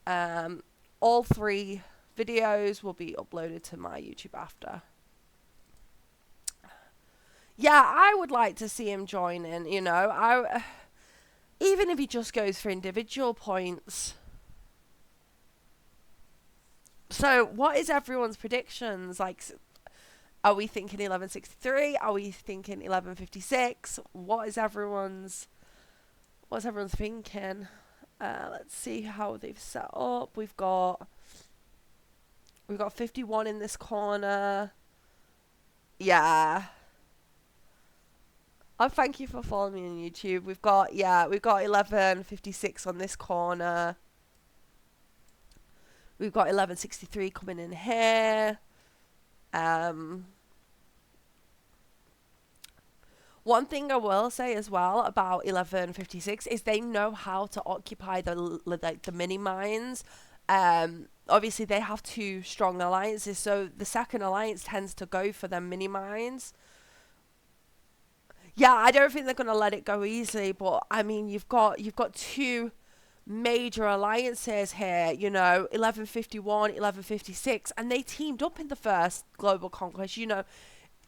All 3 videos will be uploaded to my YouTube after. Yeah, I would like to see him join in, you know. Even if he just goes for individual points. So, what is everyone's predictions? Like, are we thinking 1163? Are we thinking 1156? What's everyone's thinking? Let's see how they've set up. We've got 51 in this corner. Yeah. Oh, thank you for following me on YouTube. We've got 1156 on this corner. We've got 1163 coming in here. Um, One thing I will say as well about 1156 is they know how to occupy the mini mines. Obviously they have 2 strong alliances, so the second alliance tends to go for them mini mines. Yeah, I don't think they're gonna let it go easily, but I mean you've got 2 major alliances here, 1151, 1156, and they teamed up in the first global conquest.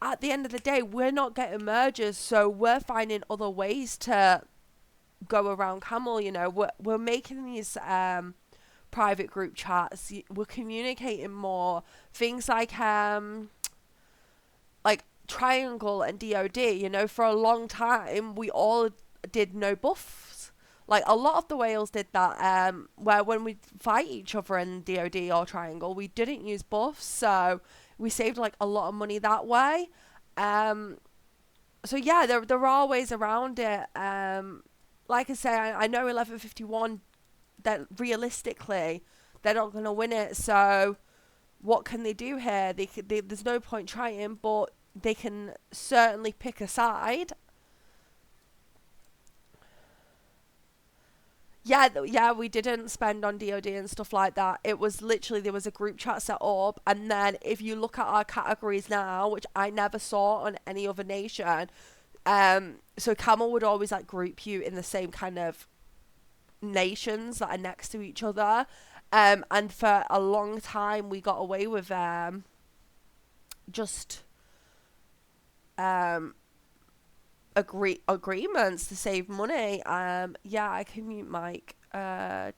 At the end of the day, we're not getting mergers, so we're finding other ways to go around Camel. We're making these private group chats. We're communicating more. Things like Triangle and DoD. For a long time we all did no buffs. Like a lot of the whales did that. Where when we fight each other in DoD or Triangle, we didn't use buffs, so we saved like a lot of money that way. Um, so yeah, there are ways around it. Like I say, I know 1151 that realistically they're not going to win it. So what can they do here? There's no point trying, but they can certainly pick a side. Yeah, yeah, we didn't spend on DoD and stuff like that. It was literally there was a group chat set up, and then if you look at our categories now, which I never saw on any other nation, so Camel would always like group you in the same kind of nations that are next to each other, and for a long time we got away with just um agreements to save money. Yeah, I can mute Mike. I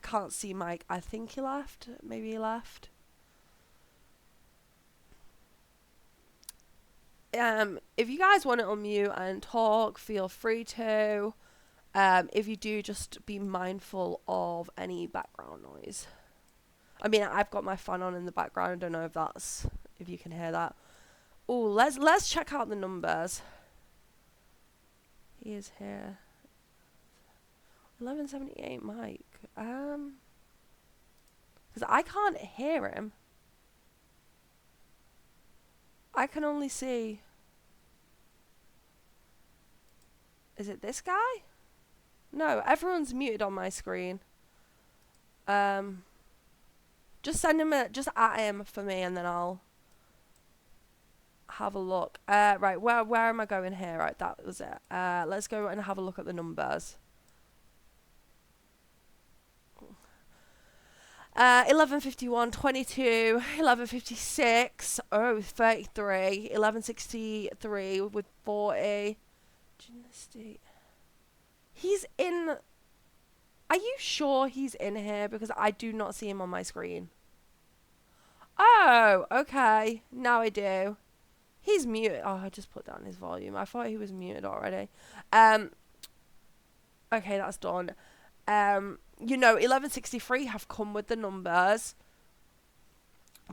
can't see Mike. I think he left. Maybe he left. If you guys want to unmute and talk, feel free to. If you do, just be mindful of any background noise. I mean, I've got my fan on in the background. I don't know if you can hear that. Oh, let's check out the numbers. He is here. 1178 Mike. Because I can't hear him. I can only see. Is it this guy? No, everyone's muted on my screen. Just send him just at him for me, and then I'll have a look. Right, where am I going here? Right, that was it. Let's go and have a look at the numbers. 1151, 22, 1156, 33, 1163 with 40. Gymnastic. He's in. Are you sure he's in here? Because I do not see him on my screen. Oh, okay. Now I do. He's muted. Oh, I just put down his volume. I thought he was muted already. Okay, that's done. 1163 have come with the numbers,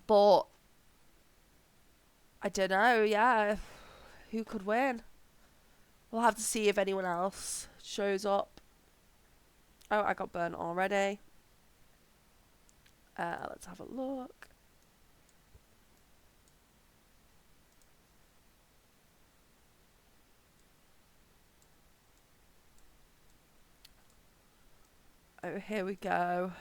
but I don't know. Yeah, who could win? We'll have to see if anyone else shows up. Oh, I got burnt already. Let's have a look. Oh, here we go.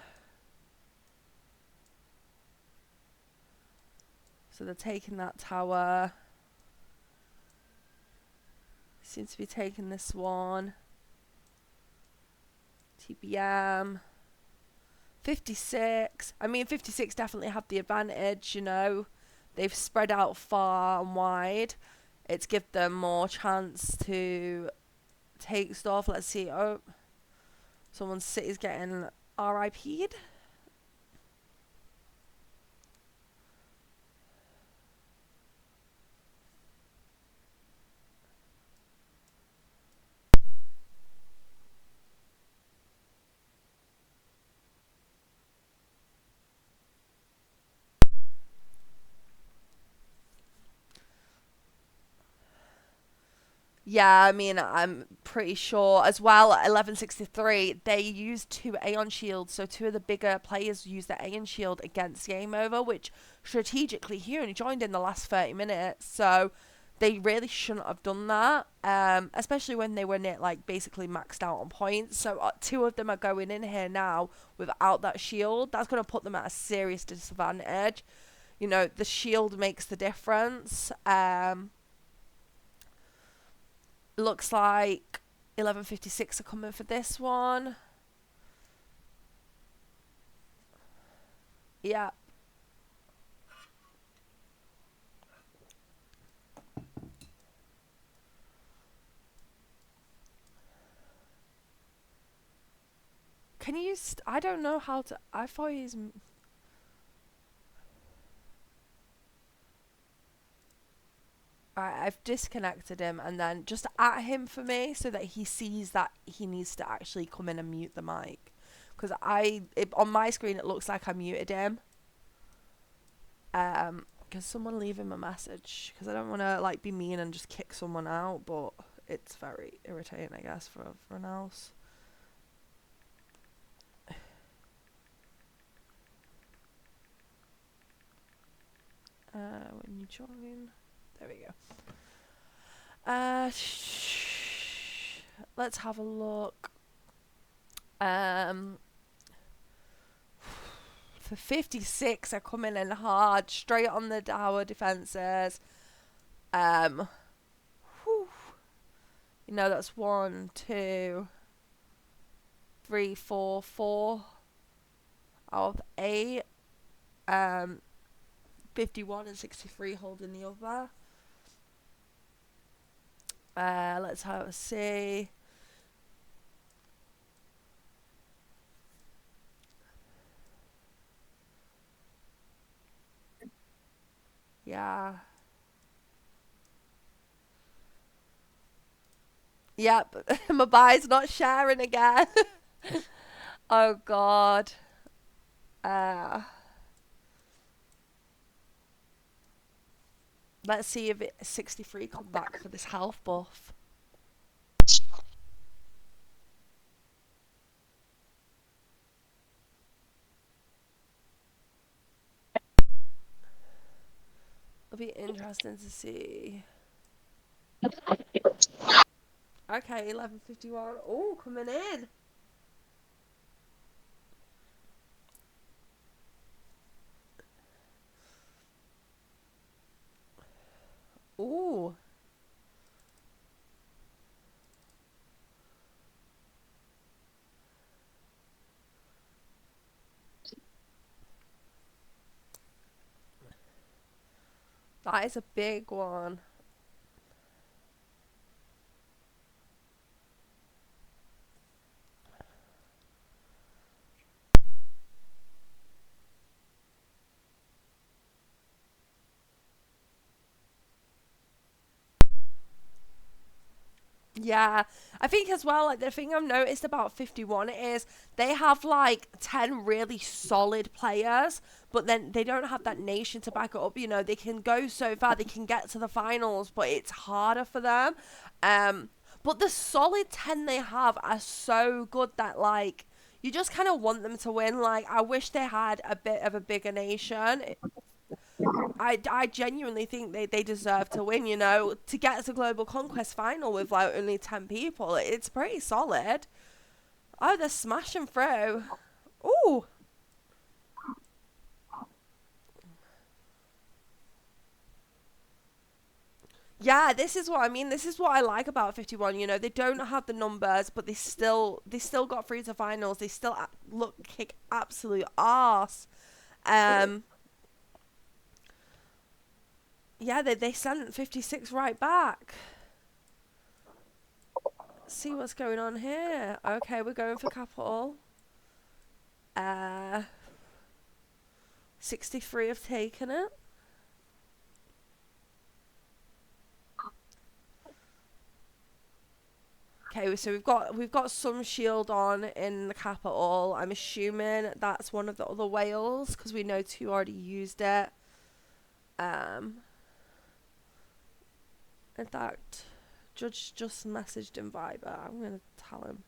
So they're taking that tower. Seems to be taking this one. TBM. 56. I mean, 56 definitely have the advantage, you know. They've spread out far and wide. It's give them more chance to take stuff. Let's see. Oh, someone's city's getting RIP'd. Yeah, I mean, I'm pretty sure as well at 1163, they used two Aeon shields. So two of the bigger players used the Aeon shield against Game Over, which strategically he only joined in the last 30 minutes. So they really shouldn't have done that, especially when they were like basically maxed out on points. So two of them are going in here now without that shield. That's going to put them at a serious disadvantage. You know, the shield makes the difference. Looks like 1156 are coming for this one. Yeah. Can you... I don't know how to... I thought he's... Alright, I've disconnected him and then just at him for me so that he sees that he needs to actually come in and mute the mic. Because on my screen it looks like I muted him. Can someone leave him a message? Because I don't want to like be mean and just kick someone out, but it's very irritating, I guess, for everyone else. When you join, there we go. Let's have a look. For 56, are coming in hard, straight on the tower defenses. Whew. You know, that's 1, 2, 3, 4, 4 out of 8. 51 and 63 holding the other. Let's have a see. Yeah. Yep. My buy's not sharing again. Oh god. Let's see if 63 come back for this health buff. It'll be interesting to see. Okay, 1151. Oh, coming in. Ooh. That is a big one. Yeah, I think as well, like the thing I've noticed about 51 is they have like 10 really solid players, but then they don't have that nation to back it up. You know, they can go so far, they can get to the finals, but it's harder for them. But the solid 10 they have are so good that like you just kind of want them to win. Like I wish they had a bit of a bigger nation. I genuinely think they deserve to win, you know, to get to Global Conquest final with like only 10 people. It's pretty solid. Oh, they're smashing through. Ooh. Yeah, this is what I mean. This is what I like about 51. You know, they don't have the numbers, but they still got through to finals. They still look kick absolute arse. Um, yeah, they sent 56 right back. See what's going on here. Okay, we're going for capital. 63 have taken it. Okay, so we've got some shield on in the capital. I'm assuming that's one of the other whales because we know two already used it. Um, in fact, Judge just messaged in Viber. I'm gonna tell him.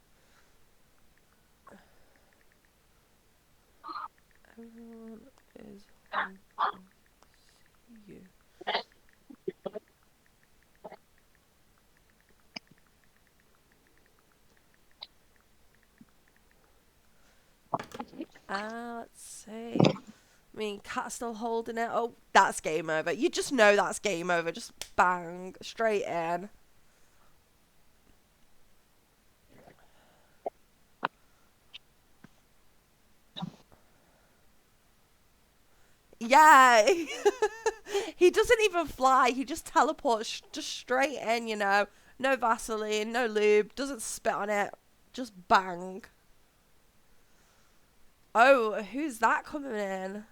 Everyone is on you. Let's see. I mean, Cat's still holding it. Oh, that's game over. You just know that's game over. Just bang straight in. Yeah. He doesn't even fly. He just teleports just straight in, you know. No Vaseline, no lube, doesn't spit on it. Just bang. Oh, who's that coming in?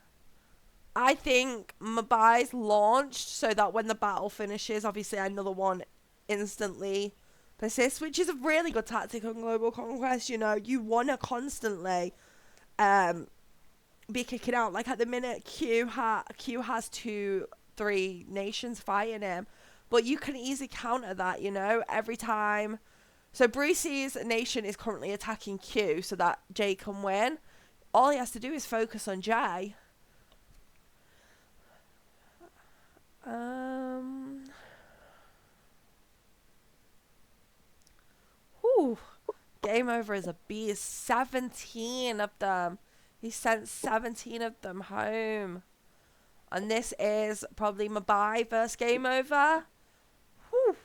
I think Mabai's launched so that when the battle finishes, obviously another one instantly persists, which is a really good tactic on Global Conquest. You know, you want to constantly um, be kicking out. Like at the minute, Q has two, three nations fighting him, but you can easily counter that. You know, every time. So Brucey's nation is currently attacking Q so that Jay can win. All he has to do is focus on Jay. Um. Whew. Game over is a beast. 17 of them. He sent 17 of them home. And this is probably Mabai versus game over. Whew.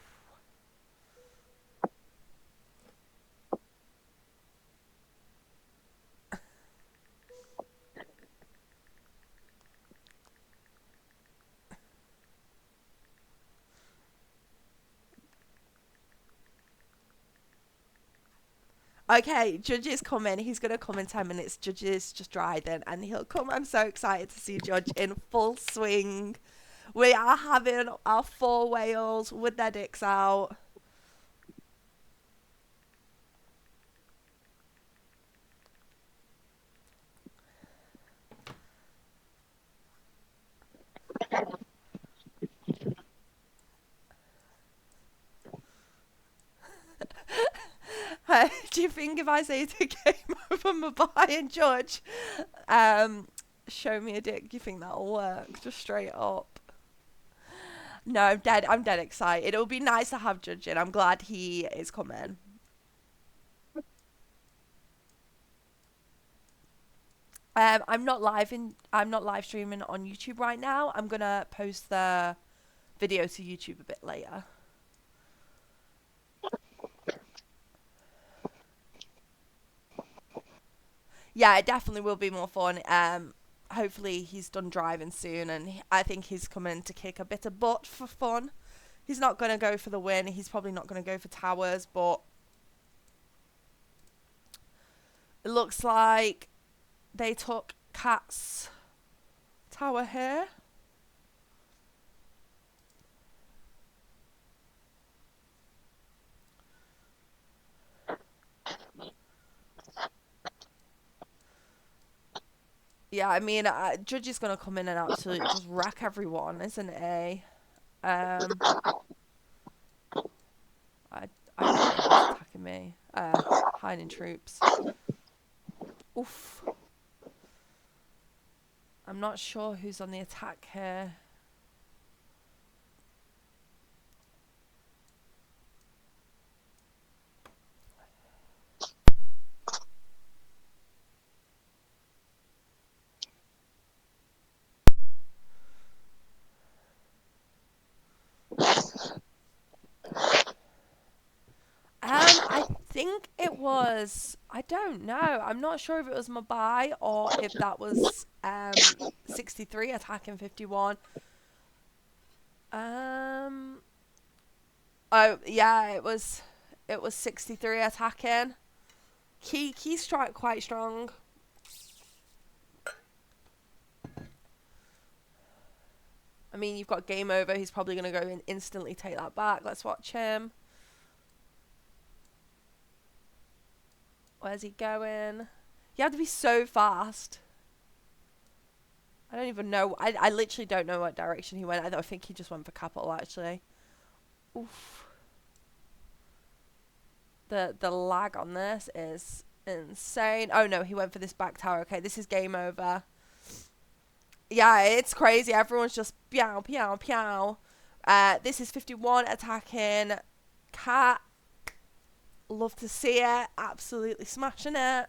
Okay, Judge is coming. He's going to come in 10 minutes. Judge is just driving and he'll come. I'm so excited to see Judge in full swing. We are having our four whales with their dicks out. Do you think if I say to game over Mabai and Judge, show me a dick, do you think that'll work? Just straight up. No, I'm dead. I'm dead excited. It'll be nice to have Judge in. I'm glad he is coming. I'm not live streaming on YouTube right now. I'm gonna post the video to YouTube a bit later. Yeah, it definitely will be more fun. Hopefully he's done driving soon, and I think he's coming to kick a bit of butt for fun. He's not gonna go for the win. He's probably not gonna go for towers, but it looks like they took Cat's tower here. Yeah, I mean, Judge is gonna come in and absolutely just wreck everyone, isn't he? Um, I I don't know who's attacking me. Hiding troops. Oof. I'm not sure who's on the attack here. was, I don't know. I'm not sure if it was Mabai or if that was 63 attacking 51. Um oh yeah, it was 63 attacking. Key strike quite strong. I mean, you've got game over. He's probably going to go and instantly take that back. Let's watch him. Where's he going? You have to be so fast. I don't even know. I literally don't know what direction he went. I think he just went for capital, actually. Oof. The lag on this is insane. Oh, no, he went for this back tower. Okay, this is game over. Yeah, it's crazy. Everyone's just pew, pew, pew. This is 51 attacking Cat. Love to see it. Absolutely smashing it.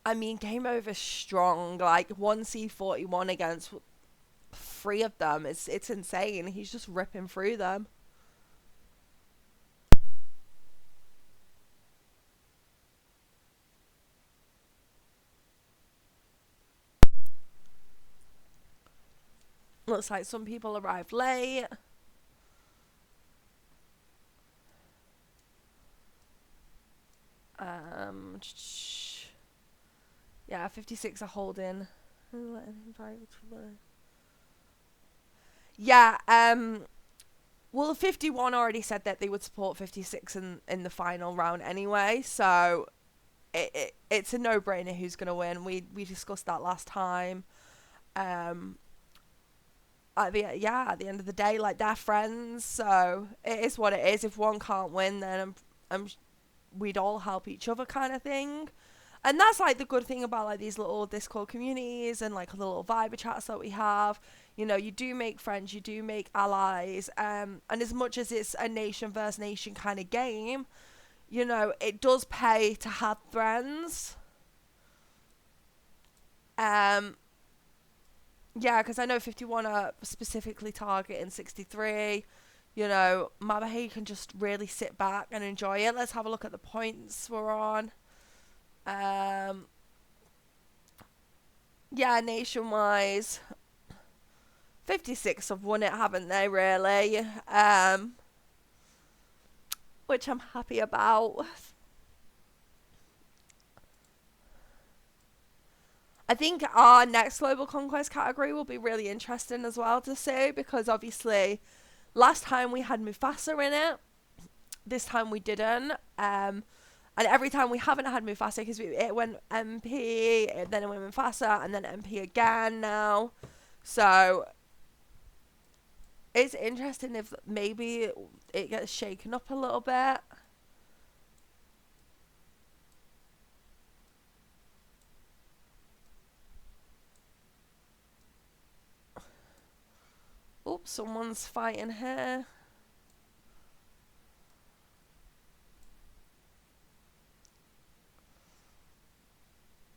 I mean, game over strong. Like 1C41 against 3 of them. It's insane. He's just ripping through them. Looks like some people arrived late. Yeah, 56 are holding. Yeah, well, 51 already said that they would support 56 in the final round anyway, so it's a no-brainer who's going to win. We discussed that last time. At the end of the day, like, they're friends, so it is what it is. If one can't win, then we'd all help each other, kind of thing. And that's like the good thing about like these little Discord communities and like the little Viber chats that we have. You know, you do make friends, you do make allies, and as much as it's a nation versus nation kind of game, you know, it does pay to have friends. Yeah, because I know 51 are specifically targeting 63. You know, Mabahe can just really sit back and enjoy it. Let's have a look at the points we're on. Yeah, nation-wise, 56 have won it, haven't they, really? Which I'm happy about. I think our next Global Conquest category will be really interesting as well to see, because obviously last time we had Mufasa in it, this time we didn't. And every time we haven't had Mufasa, because it went MP, then it went Mufasa, and then MP again now. So it's interesting if maybe it gets shaken up a little bit. Oops, someone's fighting here.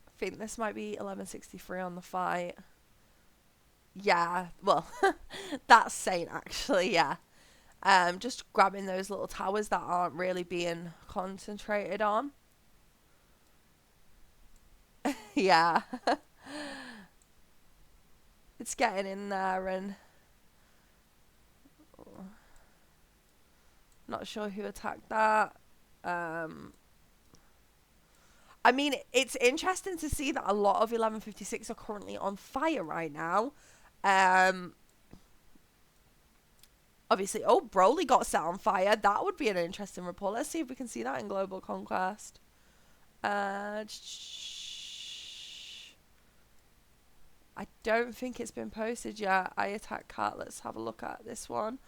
I think this might be 1163 on the fight. Yeah, well, that's sane actually, yeah. Just grabbing those little towers that aren't really being concentrated on. Yeah. It's getting in there, and not sure who attacked that. I mean, it's interesting to see that a lot of 1156 are currently on fire right now. Obviously, oh, Broly got set on fire. That would be an interesting report. Let's see if we can see that in Global Conquest. I don't think it's been posted yet. I attack cat. Let's have a look at this one.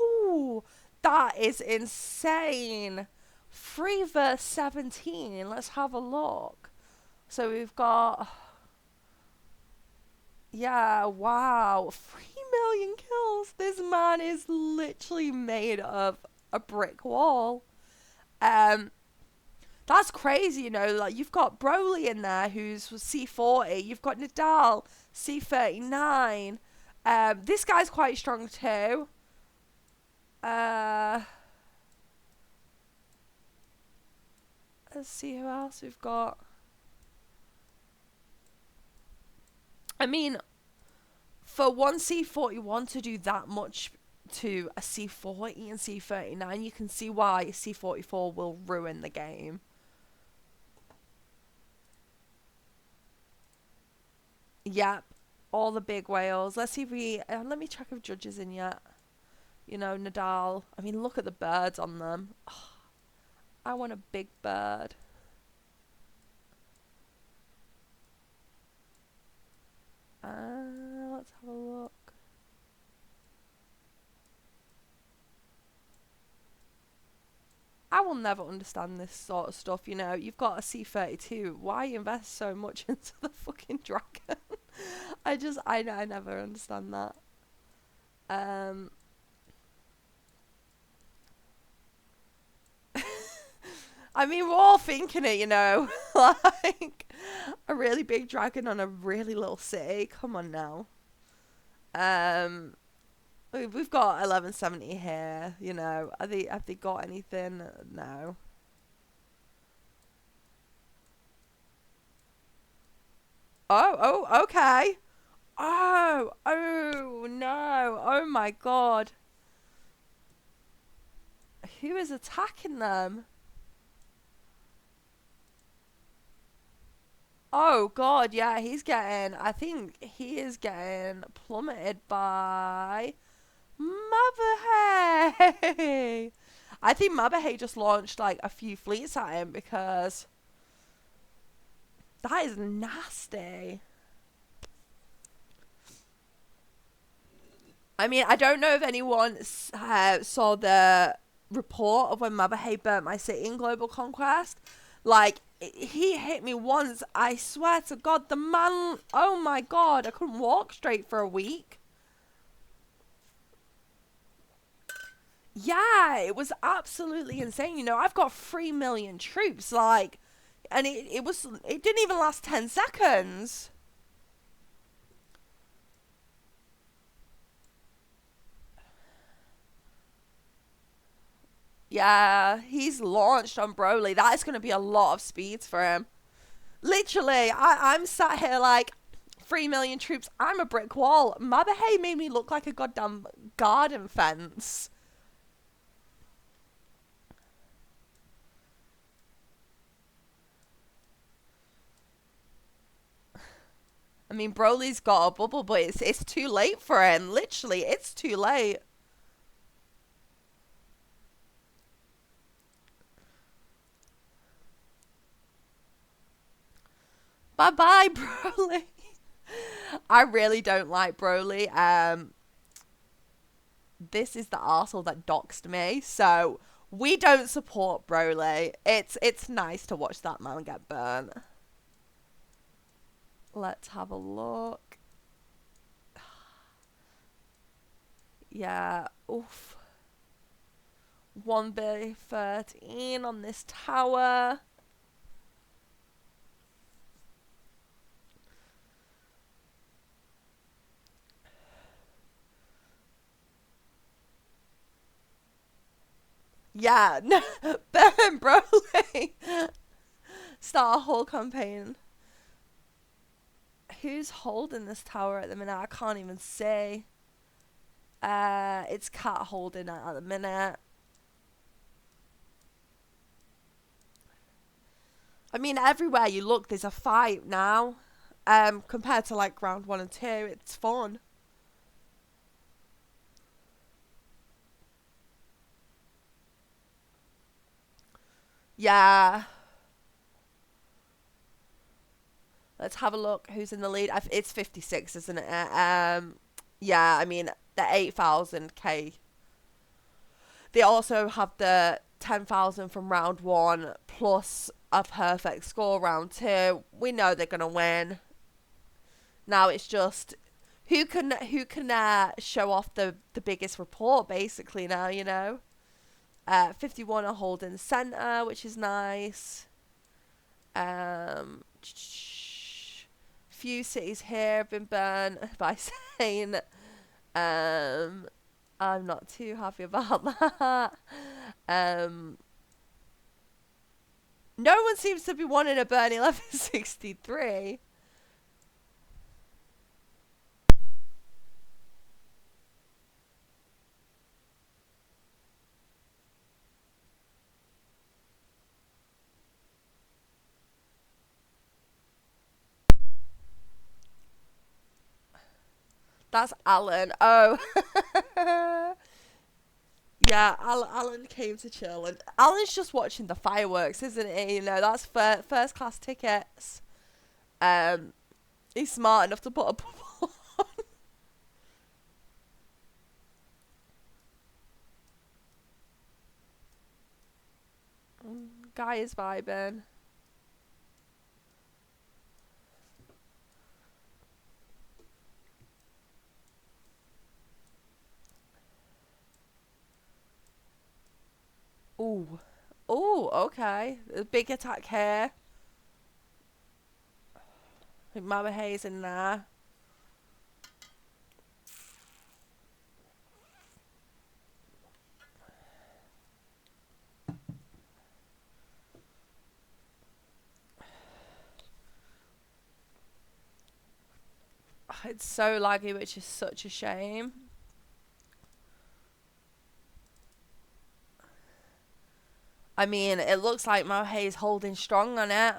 Ooh, that is insane. 3 verse 17. Let's have a look. So we've got... Yeah, wow. 3 million kills. This man is literally made of a brick wall. That's crazy, you know. Like, you've got Broly in there, who's C40. You've got Nadal, C39. This guy's quite strong too. Uh, let's see who else we've got. I mean, for one C41 to do that much to a C40 and C39, you can see why C44 will ruin the game. Yep, all the big whales. Let's see if we. Let me check if Judge is in yet. You know, Nadal. I mean, look at the birds on them. Oh, I want a big bird. Let's have a look. I will never understand this sort of stuff, you know. You've got a C32. Why invest so much into the fucking dragon? I never understand that. I mean, we're all thinking it, you know. Like, a really big dragon on a really little city. Come on now. Um, we've got 1170 here, you know. Have they got anything? No. Oh, okay. Oh, no. Oh my god. Who is attacking them? Oh god, yeah, I think he is getting plummeted by Motherhay. I think Motherhay just launched like a few fleets at him because that is nasty. I mean, I don't know if anyone saw the report of when Motherhay burnt my city in Global Conquest. Like, he hit me once. I swear to God, the man. Oh my God, I couldn't walk straight for a week. Yeah, it was absolutely insane. You know, I've got 3 million troops, like, and it didn't even last 10 seconds. Yeah, he's launched on Broly. That is going to be a lot of speeds for him. Literally, I'm sat here like 3 million troops. I'm a brick wall. Motherhay made me look like a goddamn garden fence. I mean, Broly's got a bubble, but it's too late for him. Literally, it's too late. Bye bye, Broly. I really don't like Broly. This is the arsehole that doxed me, so we don't support Broly. It's nice to watch that man get burnt. Let's have a look. Yeah, oof. 1B13 on this tower. Yeah, no, burn Broly. Start a whole campaign. Who's holding this tower at the minute? I can't even say. It's Cat holding it at the minute. I mean, everywhere you look, there's a fight now. Compared to like round 1 and 2, it's fun. Yeah. Let's have a look. Who's in the lead? It's 56, isn't it? Yeah. I mean, the 8,000k. They also have the 10,000 from round 1 plus a perfect score round 2. We know they're gonna win. Now it's just who can show off the biggest report basically now, you know. 51 are holding center, which is nice. Few cities here have been burned by saying I'm not too happy about that. Um, no one seems to be wanting a Bernie 1163. That's Alan. Oh. Yeah, Alan came to chill, and Alan's just watching the fireworks, isn't he? You know, that's first class tickets. Um, he's smart enough to put a bubble on. Guy is vibing. Ooh, ooh, okay. A big attack here. I think Mama Hayes in there. It's so laggy, which is such a shame. I mean, it looks like Mama Hayes holding strong on it.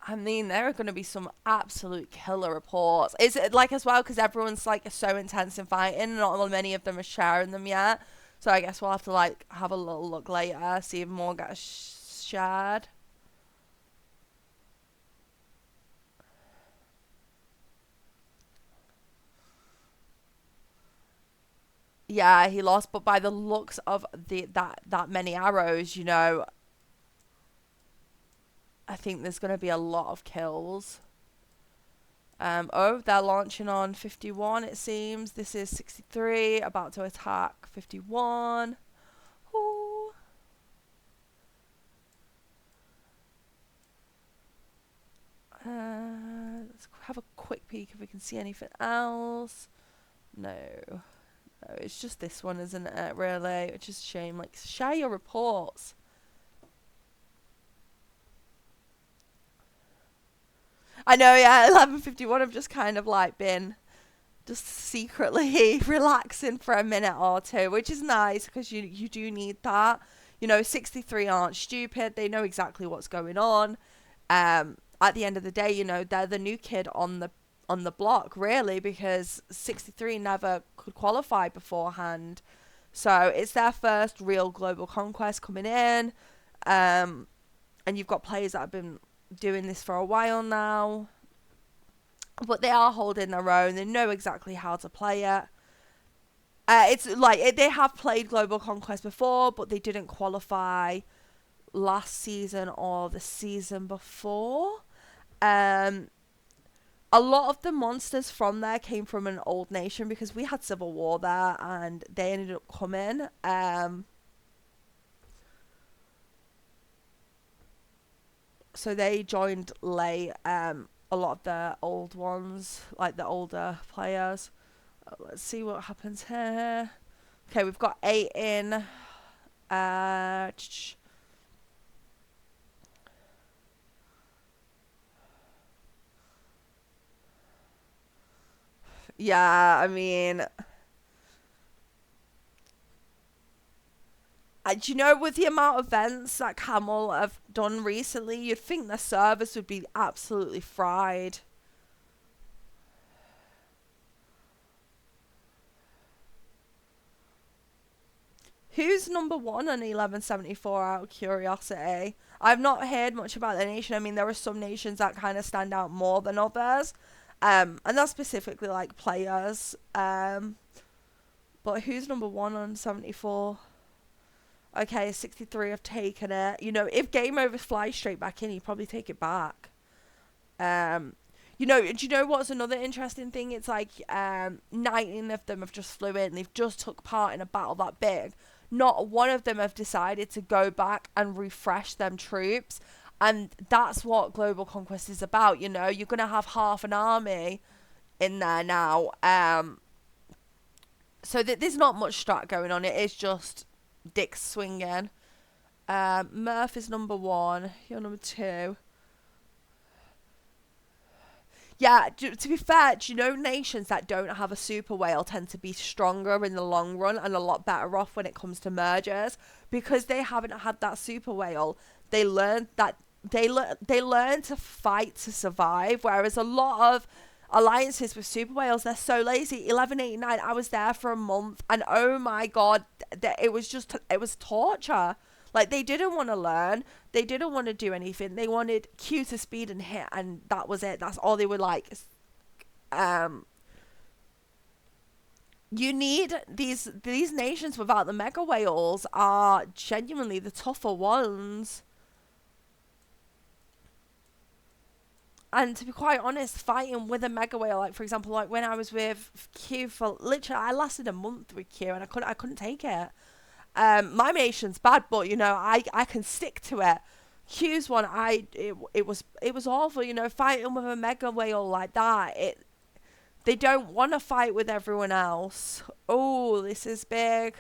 I mean, there are going to be some absolute killer reports. Is it like as well because everyone's like so intense in fighting, not many of them are sharing them yet. So I guess we'll have to like have a little look later, see if more get shared. Yeah, he lost, but by the looks of the that many arrows, you know, I think there's going to be a lot of kills. Oh, they're launching on 51, it seems. This is 63, about to attack 51. Ooh. Let's have a quick peek if we can see anything else. No. No, it's just this one, isn't it, really? Which is a shame. Like, share your reports. I know, yeah, 11:51. I've just kind of like been just secretly relaxing for a minute or two, which is nice because you do need that. You know, 63 aren't stupid. They know exactly what's going on. At the end of the day, you know, they're the new kid on the block, really, because 63 never could qualify beforehand. So it's their first real global conquest coming in. Um, and you've got players that have been doing this for a while now, but they are holding their own. They know exactly how to play it. It's like they have played Global Conquest before, but they didn't qualify last season or the season before. Um, a lot of the monsters from there came from an old nation because we had civil war there, and they ended up coming. So they joined late. A lot of the old ones, like the older players. Let's see what happens here. Okay, we've got 8 in. Uh, yeah, I mean, do you know, with the amount of events that Camel have done recently, you'd think the servers would be absolutely fried. Who's number one on 1174 out of curiosity? I've not heard much about the nation. I mean, there are some nations that kind of stand out more than others. And that's specifically like players. But who's number one on 74? Okay, 63 have taken it. You know, if Game Over flies straight back in, he'd probably take it back. Um, Do you know what's another interesting thing? It's like 19 of them have just flew in. They've just took part in a battle that big. Not one of them have decided to go back and refresh them troops. And that's what Global Conquest is about, You're going to have half an army in there now. So there's not much strat going on. It is just dicks swinging. Murph is number 1. You're number 2. Yeah, to be fair, nations that don't have a super whale tend to be stronger in the long run and a lot better off when it comes to mergers because they haven't had that super whale. They learned that they learn to fight to survive, whereas a lot of alliances with super whales, they're so lazy. 1189, I was there for a month, and oh my god, it was torture. Like, they didn't want to learn. They didn't want to do anything. They wanted Q to speed and hit, and that was it. That's all they were like. You need these nations without the mega whales are genuinely the tougher ones. And to be quite honest, fighting with a mega whale, like for example, like when I was with Q for literally, I lasted a month with Q, and I couldn't take it. My nation's bad, but I can stick to it. Q's one, it was awful. Fighting with a mega whale like that. They don't want to fight with everyone else. Oh, this is big.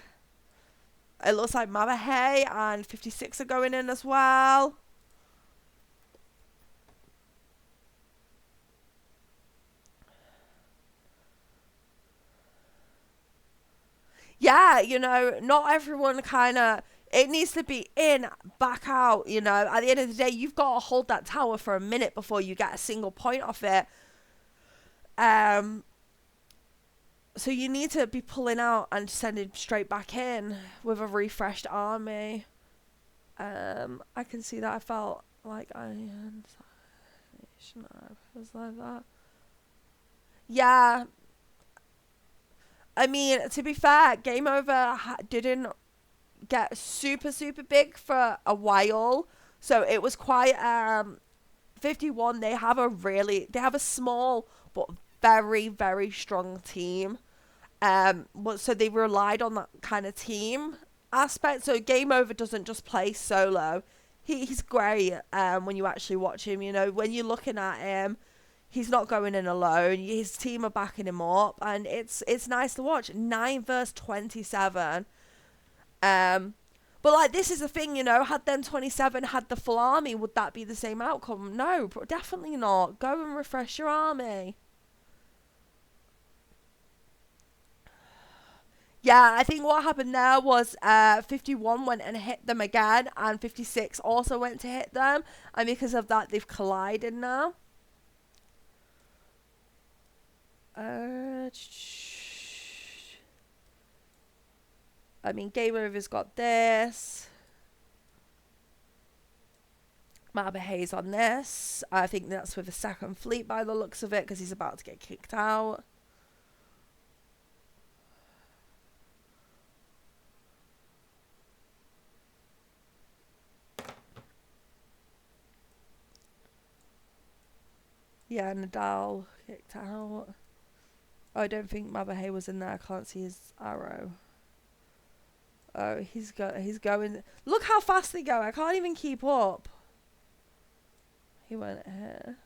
It looks like Mavahay and 56 are going in as well. Yeah, not everyone it needs to be in, back out, At the end of the day, you've got to hold that tower for a minute before you get a single point off it. So you need to be pulling out and sending straight back in with a refreshed army. I can see that. I felt like was like that. Yeah. I mean, to be fair, Game Over didn't get super, super big for a while. So it was quite, 51, they have a small but very, very strong team. So they relied on that kind of team aspect. So Game Over doesn't just play solo. He's great when you actually watch him. When you're looking at him, he's not going in alone. His team are backing him up, and it's nice to watch. 9 versus 27. But like, this is the thing, had then 27 had the full army, would that be the same outcome? No, definitely not. Go and refresh your army. Yeah, I think what happened there was 51 went and hit them again, and 56 also went to hit them, and because of that, they've collided now. I mean, Game Over's got this. Mabahay's on this. I think that's with the second fleet by the looks of it, because he's about to get kicked out. Yeah, Nadal kicked out. Oh, I don't think Mabahay was in there. I can't see his arrow. Oh, he's going. Look how fast they go. I can't even keep up. He went here.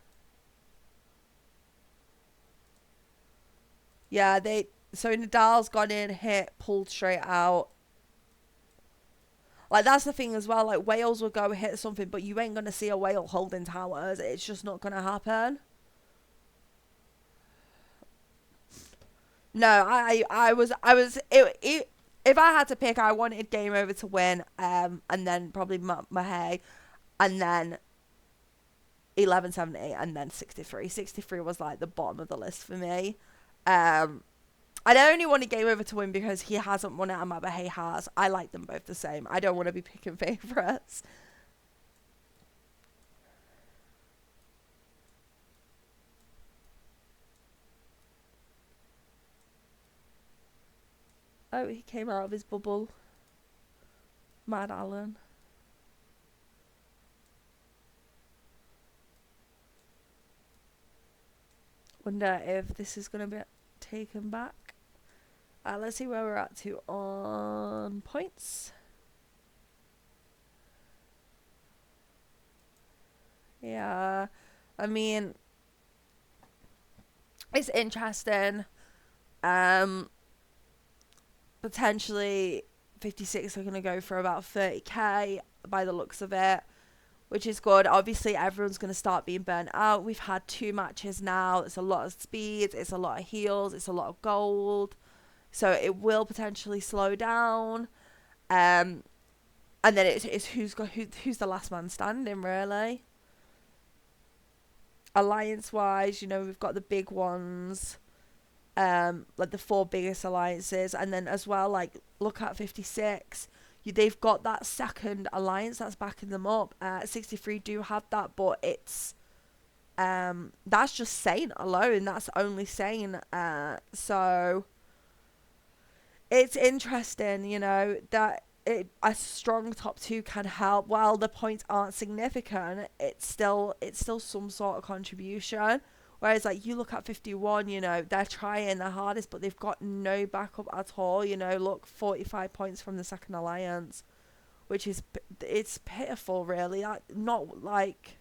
Yeah, so Nadal's gone in, hit, pulled straight out. Like, that's the thing as well. Like, Wales will go hit something, but you ain't gonna see a whale holding towers. It's just not gonna happen. No, if I had to pick, I wanted Game Over to win, and then probably Mahay, and then 1178, and then 63. 63 was like the bottom of the list for me. I only wanted Game Over to win because he hasn't won it and Mabahay has. I like them both the same. I don't want to be picking favourites. Oh, he came out of his bubble. Mad Allen. Wonder if this is going to be taken back. Let's see where we're at to on points. Yeah, I mean, it's interesting. Um, Potentially 56 are going to go for about 30k by the looks of it, which is good. Obviously, everyone's going to start being burnt out. We've had 2 matches now. It's a lot of speed. It's a lot of heals. It's a lot of gold. So it will potentially slow down. And then it's who's the last man standing, really. Alliance wise, we've got the big ones, like the 4 biggest alliances, and then as well, like, look at 56. They've got that second alliance that's backing them up. 63 do have that, but it's that's just Saint alone. That's only Saint. So it's interesting, that a strong top 2 can help. While the points aren't significant, it's still some sort of contribution. Whereas, like, you look at 51, they're trying their hardest, but they've got no backup at all. Look, 45 points from the second alliance, which is, it's pitiful, really. Not like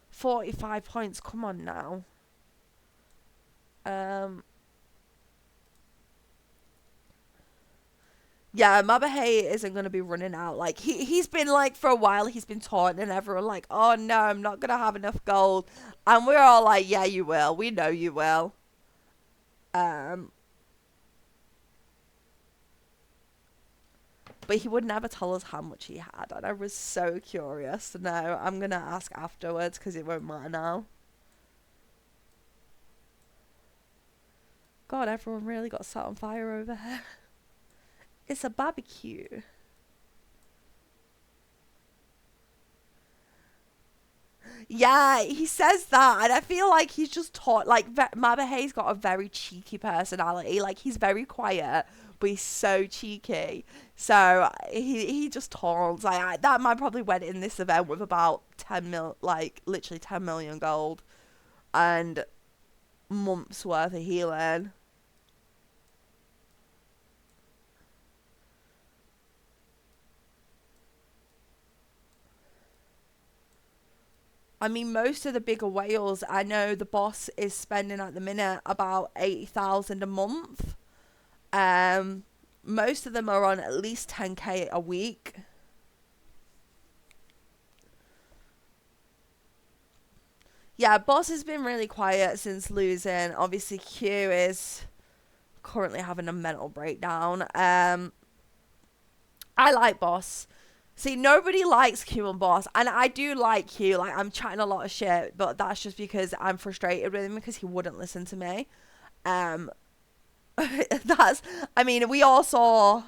45 points. Come on now. Yeah, Mabahay isn't going to be running out. Like, he's been, like, for a while, he's been taunting everyone, like, oh, no, I'm not going to have enough gold. And we're all like, yeah, you will. We know you will. But he would never tell us how much he had. And I was so curious to know. I'm going to ask afterwards because it won't matter now. God, everyone really got set on fire over here. It's a barbecue. Yeah, he says that, and I feel like he's just taught. Like, Mabahay's got a very cheeky personality. Like, he's very quiet, but he's so cheeky. So he just taunts. Like, that man probably went in this event with about 10 mil, like literally 10 million gold, and months worth of healing. I mean, most of the bigger whales, I know the boss is spending at the minute about 80,000 a month. Most of them are on at least 10k a week. Yeah, boss has been really quiet since losing. Obviously, Q is currently having a mental breakdown. I like boss. See, nobody likes Q and Boss, and I do like Q. Like, I'm chatting a lot of shit, but that's just because I'm frustrated with him because he wouldn't listen to me. Um, that's. I mean, we all saw.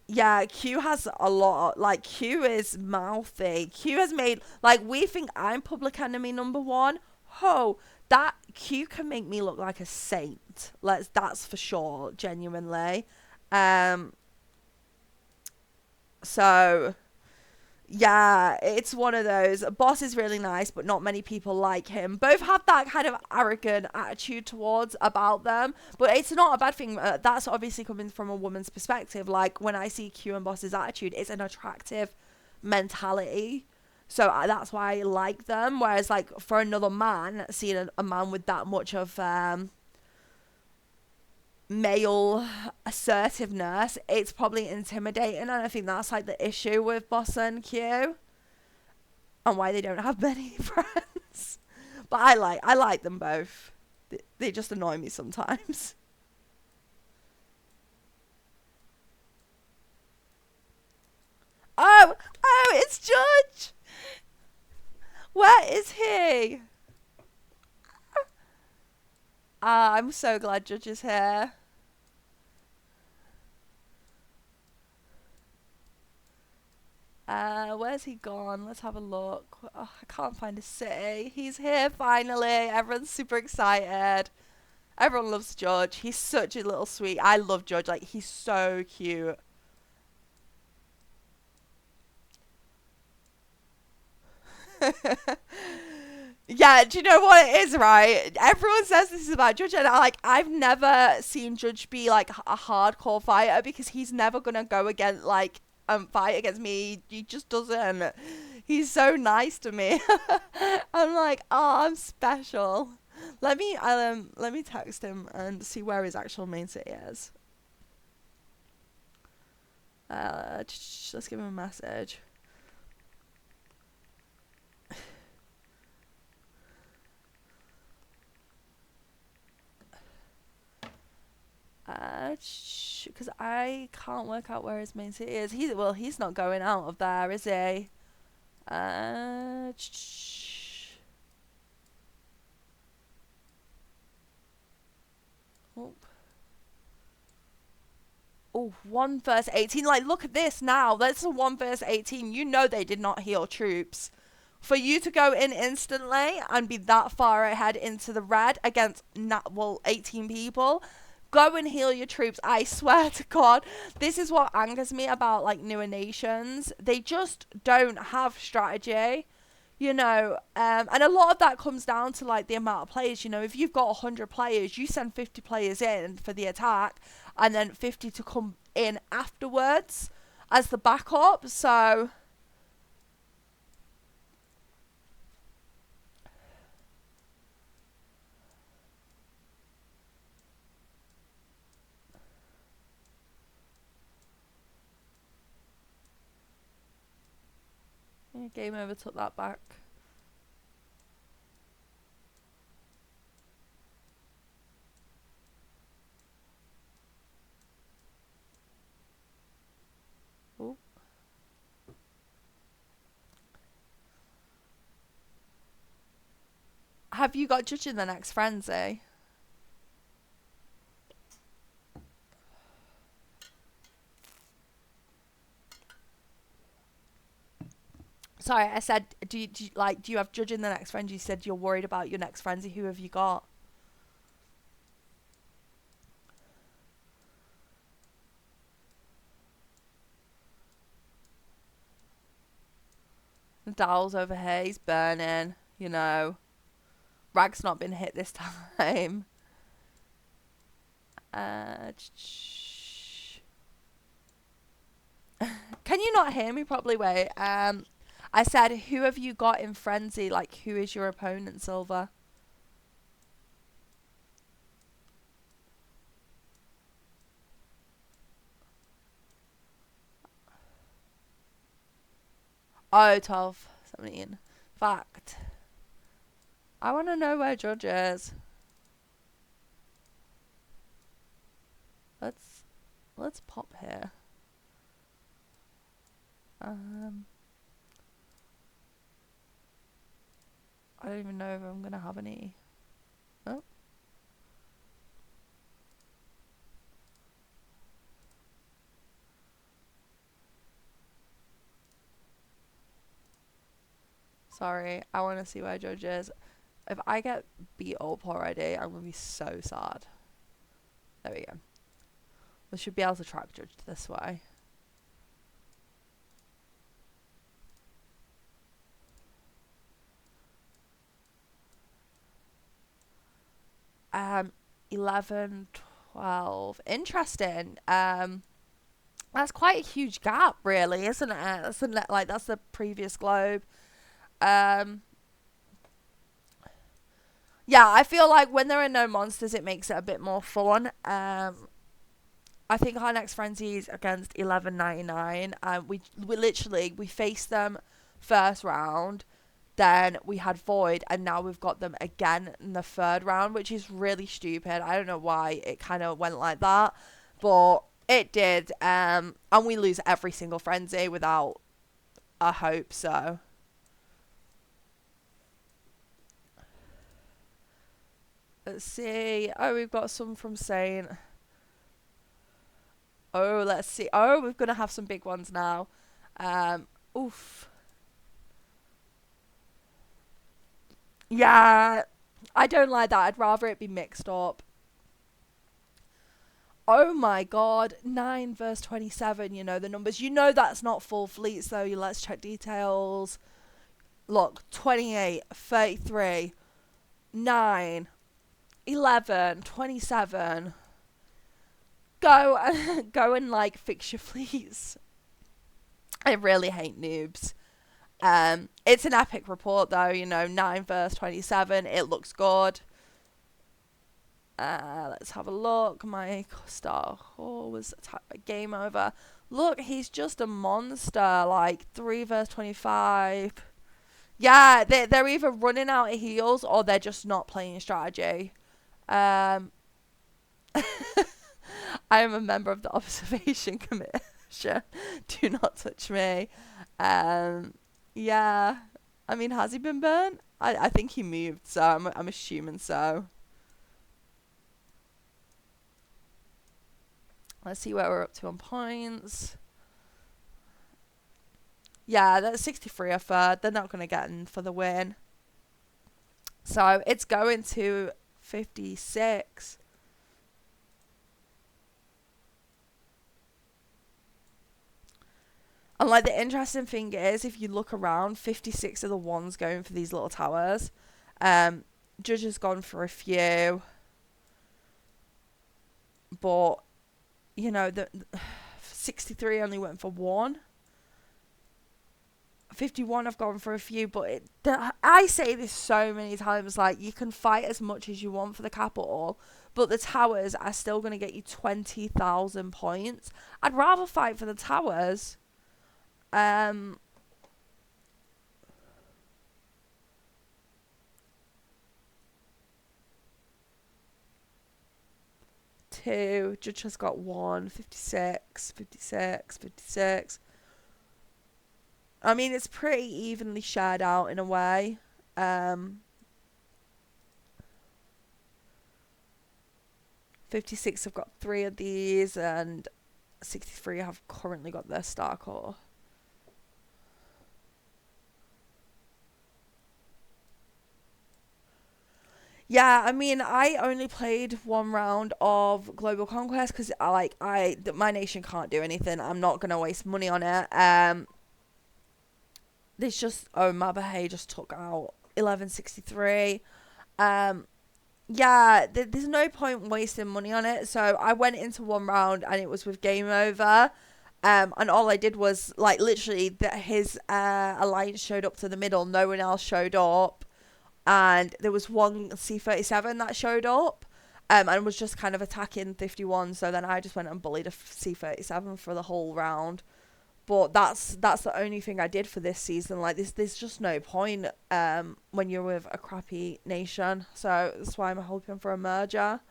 Yeah, Q has a lot. Like, Q is mouthy. Q has made, like, we think I'm public enemy number one. Ho, that Q can make me look like a saint. That's for sure. Genuinely. Um. So yeah, it's one of those. Boss is really nice, but not many people like him. Both have that kind of arrogant attitude towards about them, but it's not a bad thing. That's obviously coming from a woman's perspective. Like, when I see Q and Boss's attitude, it's an attractive mentality. So that's why I like them. Whereas, like, for another man, seeing a man with that much of male assertiveness, it's probably intimidating, and I think that's like the issue with Boss and Q, and why they don't have many friends. But I like them both. They just annoy me sometimes. Oh, it's Judge. Where is he? I'm so glad Judge is here. Where's he gone? Let's have a look. Oh, I can't find his city. He's here finally. Everyone's super excited. Everyone loves Judge. He's such a little sweet. I love Judge. Like, he's so cute. Yeah, do you know what it is, right? Everyone says this is about Judge, and I've never seen Judge be like a hardcore fighter because he's never gonna go against fight against me. He just doesn't. He's so nice to me. I'm like, oh, I'm special. Let me text him and see where his actual main city is. Let's give him a message. Because I can't work out where his main city is. He's not going out of there, is he? Uh, oh, oh, 1 verse 18. Like, look at this now. That's a 1 verse 18. You know they did not heal troops. For you to go in instantly and be that far ahead into the red against 18 people, go and heal your troops. I swear to God, this is what angers me about like newer nations. They just don't have strategy, and a lot of that comes down to like the amount of players. If you've got 100 players, you send 50 players in for the attack and then 50 to come in afterwards as the backup. So yeah, game over took that back. Ooh. Have you got Judge in the next frenzy? Sorry, I said, do you have Judge in the next frenzy? You said you're worried about your next frenzy. Who have you got? Nadal's over here. He's burning. Rag's not been hit this time. Can you not hear me properly? Wait. I said, who have you got in frenzy? Like, who is your opponent, Silver? Oh, 12, 17. Fact. I want to know where Judge is. Let's pop here. I don't even know if I'm gonna have any. Oh. Sorry, I want to see where Judge is. If I get beat up already, I'm gonna be so sad. There we go. We should be able to track Judge this way. 11, 12. Interesting. That's quite a huge gap, really, isn't it? That's the previous globe. Yeah, I feel like when there are no monsters, it makes it a bit more fun. I think our next frenzy is against 1199. We literally faced them first round, then we had Void, and now we've got them again in the third round, which is really stupid. I don't know why it kind of went like that, but it did. And we lose every single frenzy without a hope. So let's see. Oh, we've got some from Saint. Oh, let's see. Oh, we're gonna have some big ones now. Oof. Yeah, I don't like that. I'd rather it be mixed up. Oh my god, 9 verse 27, the numbers. That's not full fleets though. Let's check details. Look, 28, 33, 9, 11, 27. Go, go and like fix your fleas. I really hate noobs. It's an epic report though, 9 verse 27. It looks good. Let's have a look. My star was game over. Look, he's just a monster. Like 3 verse 25. Yeah, they're either running out of heals or they're just not playing strategy. Um, I am a member of the observation commission. Do not touch me. Yeah. I mean, has he been burnt? I think he moved, so I'm assuming so. Let's see where we're up to on points. Yeah, that's 63 a third. They're not going to get in for the win. So it's going to 56. And like the interesting thing is, if you look around, 56 are the ones going for these little towers. Judge has gone for a few. But, the 63 only went for one. 51 have gone for a few, but I say this so many times, like, you can fight as much as you want for the capital, but the towers are still going to get you 20,000 points. I'd rather fight for the towers. 2, Judge has got 1, 56, 56, 56. I mean, it's pretty evenly shared out in a way. 56 have got 3 of these, and 63 have currently got their star core. Yeah, I mean, I only played one round of Global Conquest because my nation can't do anything. I'm not gonna waste money on it. There's just Mabahay just took out 1163. Yeah, there's no point wasting money on it. So I went into one round and it was with game over. And all I did was like literally that his alliance showed up to the middle. No one else showed up. And there was one C-37 that showed up and was just kind of attacking 51. So then I just went and bullied a C-37 for the whole round. But that's the only thing I did for this season. Like, there's just no point when you're with a crappy nation. So that's why I'm hoping for a merger.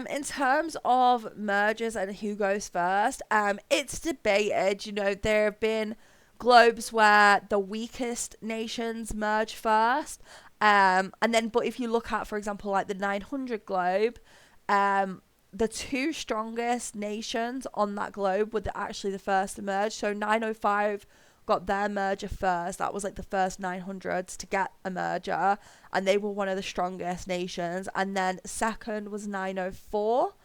In terms of mergers and who goes first, it's debated. There have been globes where the weakest nations merge first, and then, but if you look at, for example, like the 900 globe, the 2 strongest nations on that globe were actually the first to merge. So 905 got their merger first. That was like the first 900s to get a merger, and they were one of the strongest nations. And then second was 904.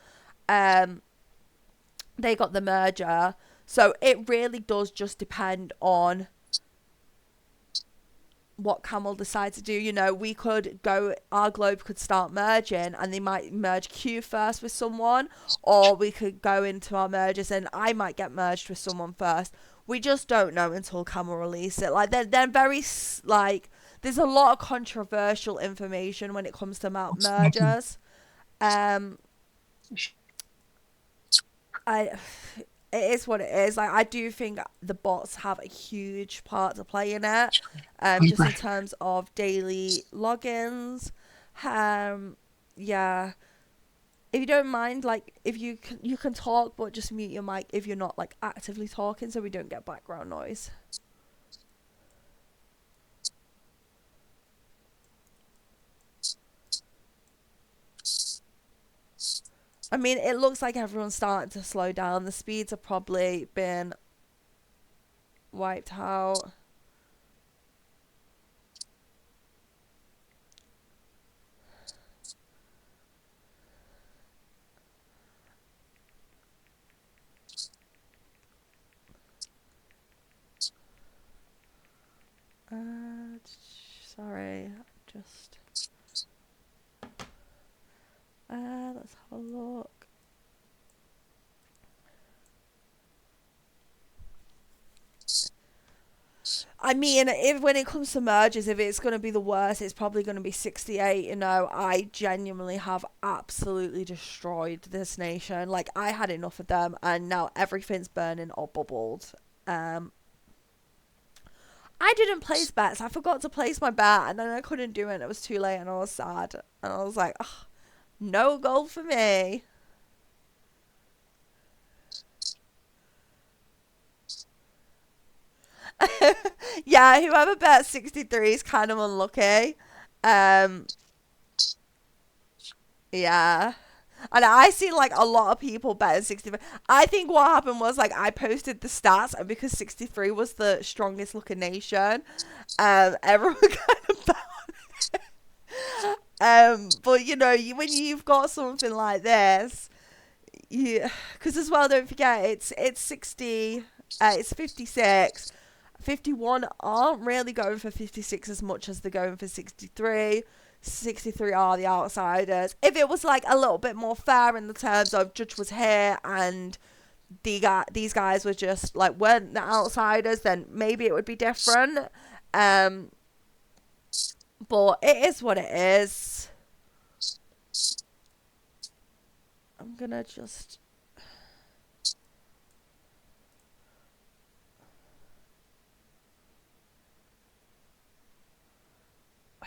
They got the merger. So it really does just depend on what Camel decides to do. We could go, our globe could start merging and they might merge Q first with someone, or we could go into our mergers and I might get merged with someone first. We just don't know until Camel release it. Like, they're very, like, there's a lot of controversial information when it comes to mergers. It is what it is. Like, I do think the bots have a huge part to play in it, just in terms of daily logins. Yeah. If you don't mind, like, if you can talk, but just mute your mic if you're not like actively talking, so we don't get background noise. I mean, it looks like everyone's starting to slow down. The speeds have probably been wiped out. Sorry, just let's have a look. I mean, if when it comes to merges, if it's going to be the worst, it's probably going to be 68. You know, I genuinely have absolutely destroyed this nation. Like, I had enough of them, and now everything's burning or bubbled. Um, I didn't place bets. I forgot to place my bet, and then I couldn't do it. And it was too late, and I was sad. And I was like, oh, no goal for me. Yeah, whoever bet 63 is kind of unlucky. Um, yeah. And I seen like a lot of people betting 63. I think what happened was like I posted the stats, and because 63 was the strongest looking nation, everyone kind of bet. But you know, when you've got something like this, yeah, because as well, don't forget it's 60, it's 56. 51 aren't really going for 56 as much as they're going for 63. 63 are the outsiders. If it was like a little bit more fair in the terms of judge was here and these guys were just like weren't the outsiders, then maybe it would be different. Um, but it is what it is. I'm gonna just.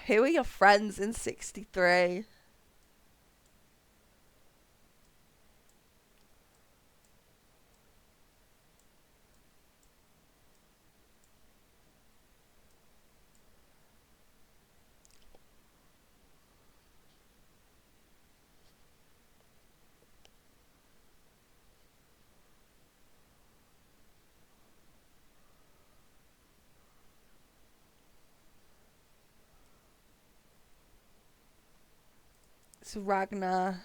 Who are your friends in 63? It's Ragnar.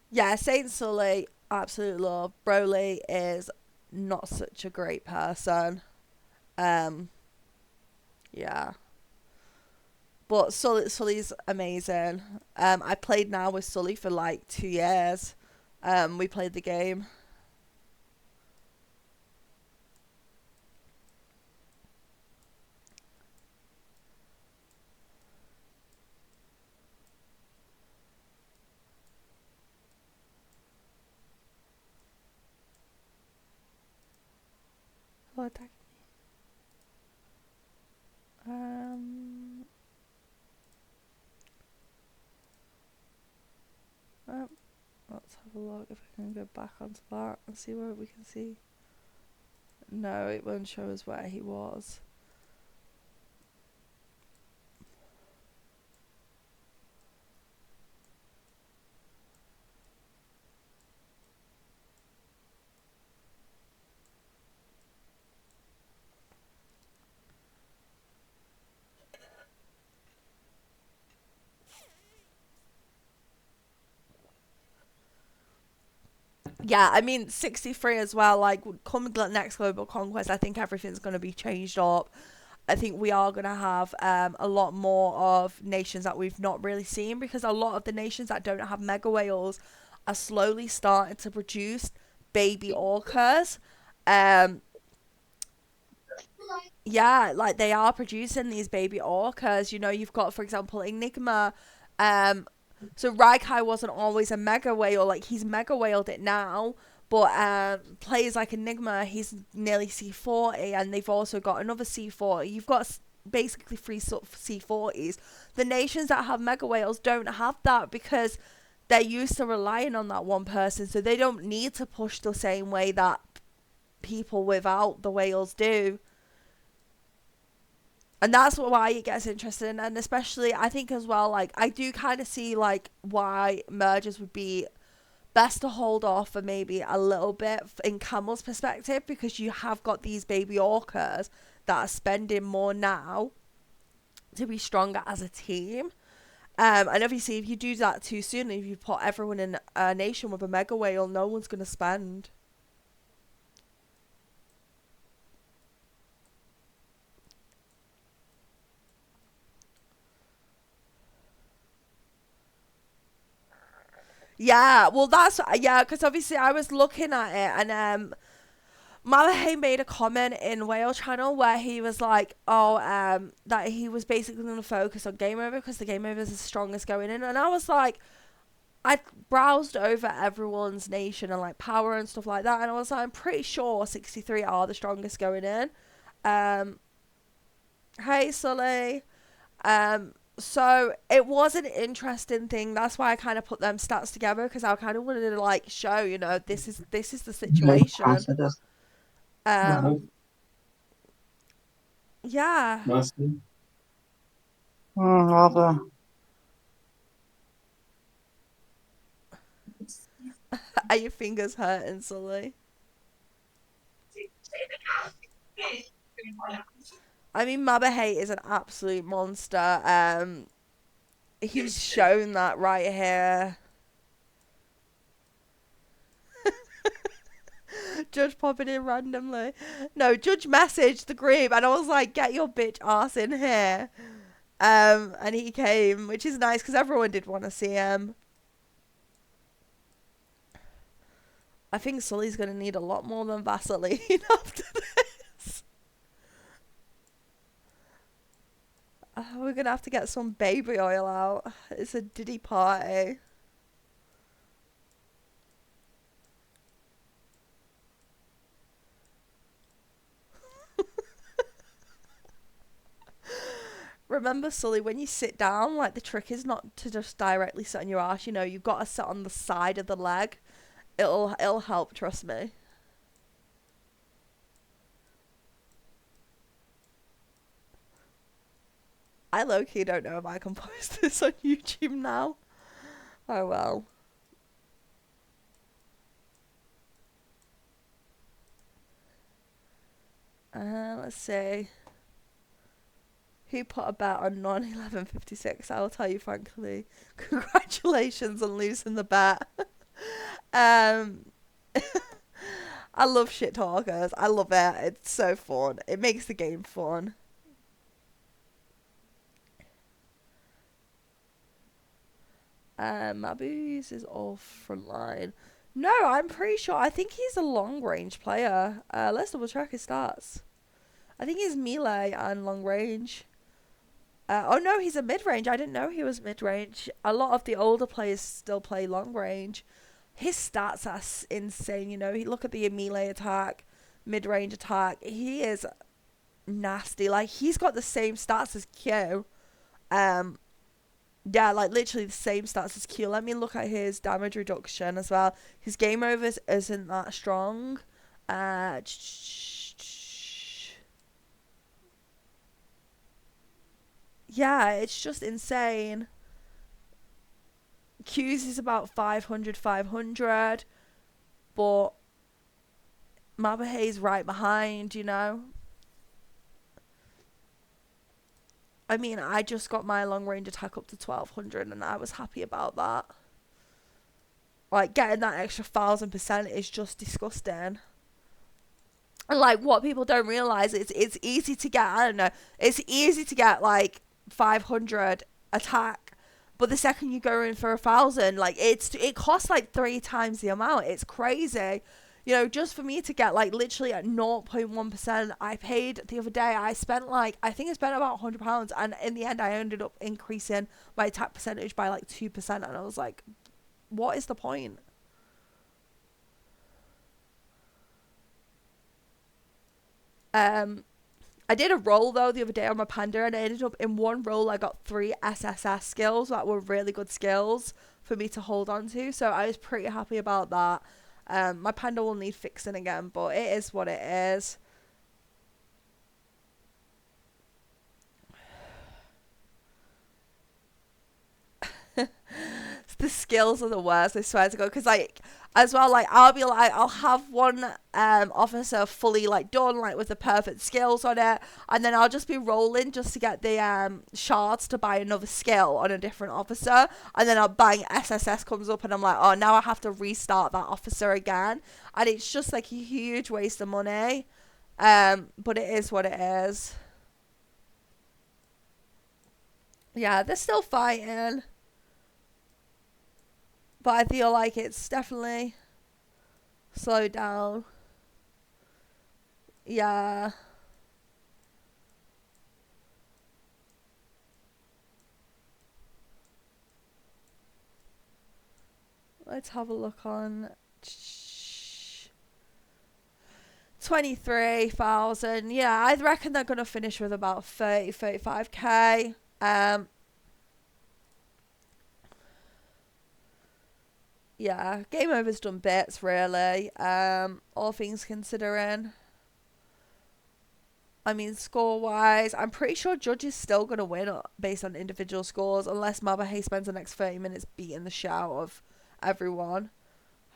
Yeah, Saint Sully, absolute love. Broly is not such a great person. Um, yeah. But Sully's amazing. I played now with Sully for like 2 years. We played the game. Oh, attack. Um, um, let's have a look if I can go back onto that and see where we can see. No, it won't show us where he was. Yeah, I mean 63 as well. Like coming next global conquest, I think everything's going to be changed up. I think we are going to have a lot more of nations that we've not really seen, because a lot of the nations that don't have mega whales are slowly starting to produce baby orcas. Um, yeah, like they are producing these baby orcas. You know, you've got, for example, Enigma. Um, so Raikai wasn't always a mega whale. Like he's mega whaled it now. But players like Enigma, he's nearly C40, and they've also got another C40. You've got basically three C40s. The nations that have mega whales don't have that because they're used to relying on that one person, so they don't need to push the same way that people without the whales do. And that's why it gets interesting. And especially, I think as well, like, I do kind of see, like, why mergers would be best to hold off for maybe a little bit in Camel's perspective, because you have got these baby orcas that are spending more now to be stronger as a team. And obviously, if you do that too soon, if you put everyone in a nation with a mega whale, no one's going to spend. Yeah, well, that's, yeah, because obviously I was looking at it, and Malahay made a comment in Whale Channel where he was like, oh, that he was basically going to focus on Game Over because the Game Over is the strongest going in. And I was like, I browsed over everyone's nation and like power and stuff like that, and I was like, I'm pretty sure 63 are the strongest going in. Um, hey, Sully. So it was an interesting thing. That's why I kind of put them stats together, because I kind of wanted to like show, this is the No situation. consider. Um, No. yeah. Nothing. Rather. Are your fingers hurting, Sully? I mean, Mabahay is an absolute monster. He's shown that right here. Judge popping in randomly. No, Judge messaged the group, and I was like, "Get your bitch ass in here." And he came, which is nice because everyone did want to see him. I think Sully's gonna need a lot more than Vaseline after this. We're gonna have to get some baby oil out. It's a Diddy party. Remember, Sully, when you sit down, like, the trick is not to just directly sit on your ass. You've got to sit on the side of the leg. It'll help. Trust me. I low key don't know if I can post this on YouTube now. Oh well. Let's see. Who put a bet on non 1156? I will tell you frankly. Congratulations on losing the bet. um, I love shit talkers. I love it. It's so fun. It makes the game fun. Mabuse is off front line. No, I'm pretty sure. I think he's a long range player. Let's double check his stats. I think he's melee and long range. Oh no, he's a mid range. I didn't know he was mid range. A lot of the older players still play long range. His stats are insane. He look at the melee attack, mid range attack. He is nasty. Like, he's got the same stats as Q. Um, yeah, like literally the same stats as Q. Let me look at his damage reduction as well. His game overs isn't that strong. Uh, yeah, it's just insane. Q's is about 500, 500, but Mabahay's right behind. I mean, I just got my long range attack up to 1200, and I was happy about that. Like, getting that extra 1000% is just disgusting. And like, what people don't realize is it's easy to get. I don't know. It's easy to get like 500 attack, but the second you go in for 1,000, like, it costs like 3 times the amount. It's crazy. Just for me to get like literally at 0.1%, I paid the other day. I think I spent about £100, and in the end, I ended up increasing my attack percentage by like 2%, and I was like, what is the point? Um, I did a roll though the other day on my panda, and I ended up in one roll. I got 3 SSS skills that were really good skills for me to hold on to. So I was pretty happy about that. My panda will need fixing again, but it is what it is. The skills are the worst, I swear to God. Because, like, as well, like, I'll be like, I'll have one officer fully, like, done, like, with the perfect skills on it. And then I'll just be rolling just to get the shards to buy another skill on a different officer. And then I'll bang, SSS comes up, and I'm like, oh, now I have to restart that officer again. And it's just, like, a huge waste of money. But it is what it is. Yeah, they're still fighting. But I feel like it's definitely slowed down. Yeah. Let's have a look on 23,000. Yeah, I reckon they're going to finish with about 35k. Yeah, Game Over's done bits, really. All things considering. I mean, score-wise, I'm pretty sure Judge is still going to win based on individual scores, unless Mabahay spends the next 30 minutes beating the shit out of everyone.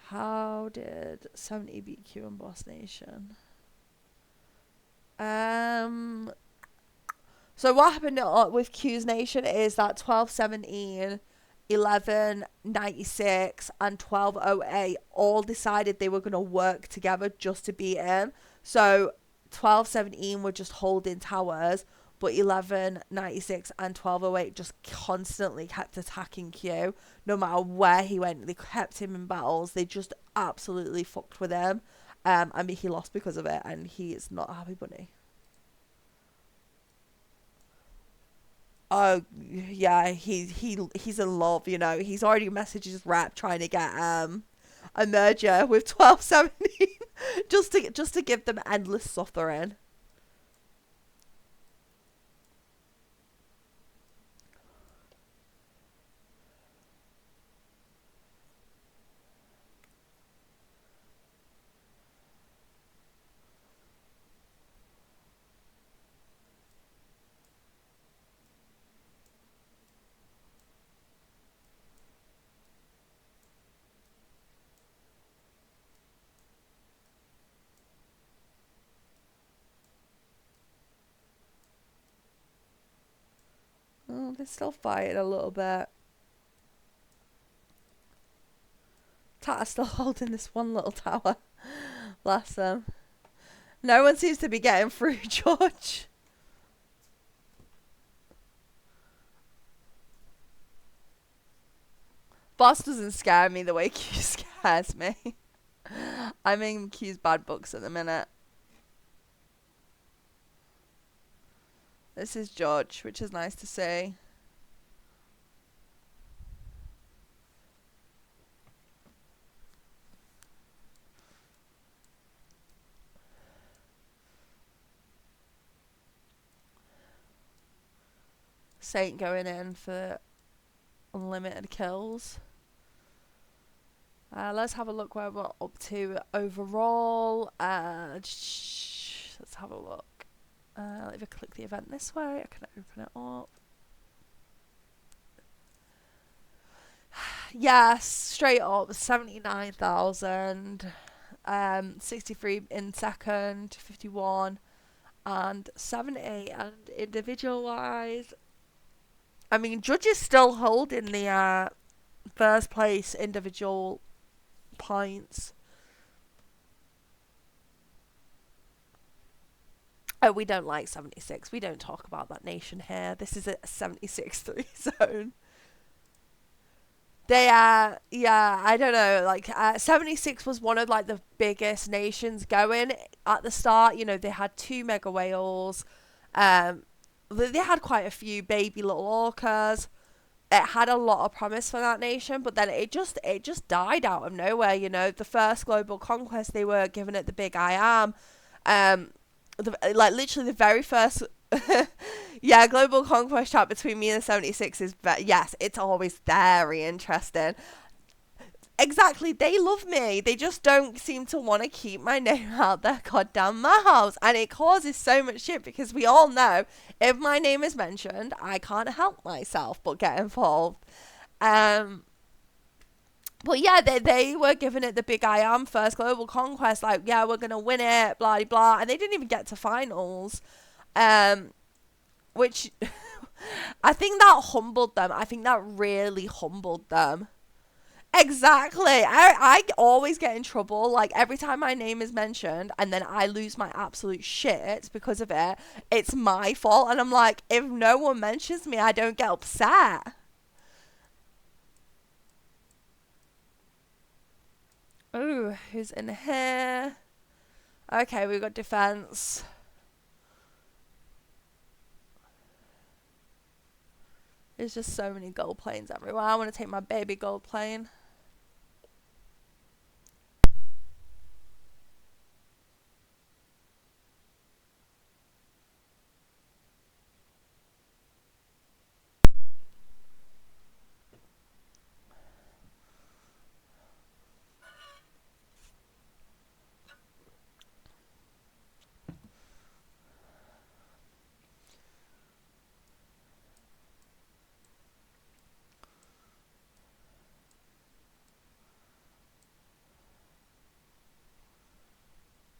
How did 70 beat Q and Boss Nation? So what happened with Q's Nation is that 12-17, 11-96 and 12-08 all decided they were going to work together just to beat him. So 12-17 were just holding towers, but 11-96 and 12-08 just constantly kept attacking Q. No matter where he went, they kept him in battles. They just absolutely fucked with him. I mean, he lost because of it, and he is not a happy bunny. Oh yeah, he's in love. You know, he's already messaged his rep trying to get a merger with 12-17 just to give them endless suffering. Oh, they're still fighting a little bit. Tata's still holding this one little tower. Bless them. No one seems to be getting through, George. Boss doesn't scare me the way Q scares me. I'm in Q's bad books at the minute. This is George, which is nice to see. Saint going in for unlimited kills. Let's have a look where we're up to overall. Let's have a look. If I click the event this way, I can open it up. Yes, straight up 79,000. 63 in second, 51 and 70. And individual wise, I mean, Judge is still holding the first place individual points. Oh, we don't like 76. We don't talk about that nation here. This is a 76-3 zone. They are, yeah, I don't know, like, 76 was one of, like, the biggest nations going at the start. You know, they had 2 mega whales. They had quite a few baby little orcas. It had a lot of promise for that nation, but then it just died out of nowhere. You know, the first global conquest, they were giving it the big I am. Like literally the very first yeah, global conquest chat between me and 76 is yes, it's always very interesting. Exactly, they love me. They just don't seem to want to keep my name out their goddamn mouths. And it causes so much shit because we all know if my name is mentioned, I can't help myself but get involved. Um, but yeah, they were giving it the big I am first global conquest, like, yeah, we're gonna win it, blah blah, and they didn't even get to finals, um, which I think that humbled them. I think that really humbled them. Exactly. I always get in trouble. Like every time my name is mentioned and then I lose my absolute shit because of it, it's my fault. And I'm like, if no one mentions me, I don't get upset. Ooh, who's in here? Okay, we got defense. There's just so many gold planes everywhere. I want to take my baby gold plane.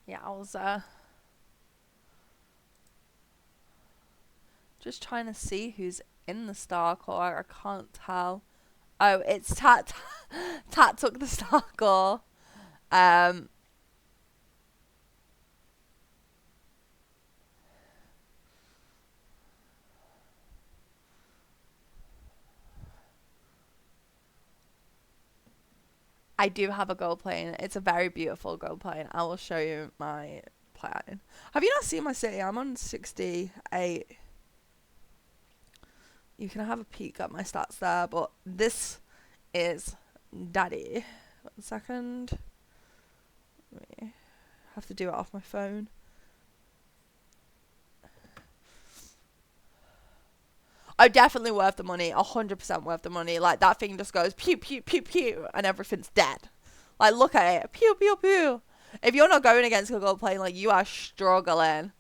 Yeah, I was just trying to see who's in the star core. I can't tell. Oh, it's Tat. Tat took the star core. Um, I do have a gold plane. It's a very beautiful gold plane. I will show you my plane. Have you not seen my city? I'm on 68. You can have a peek at my stats there, but this is daddy. 1 second. I have to do it off my phone. Oh, definitely worth the money. 100% worth the money. Like, that thing just goes pew, pew, pew, pew, and everything's dead. Like, look at it. Pew, pew, pew. If you're not going against a gold plane, like, you are struggling.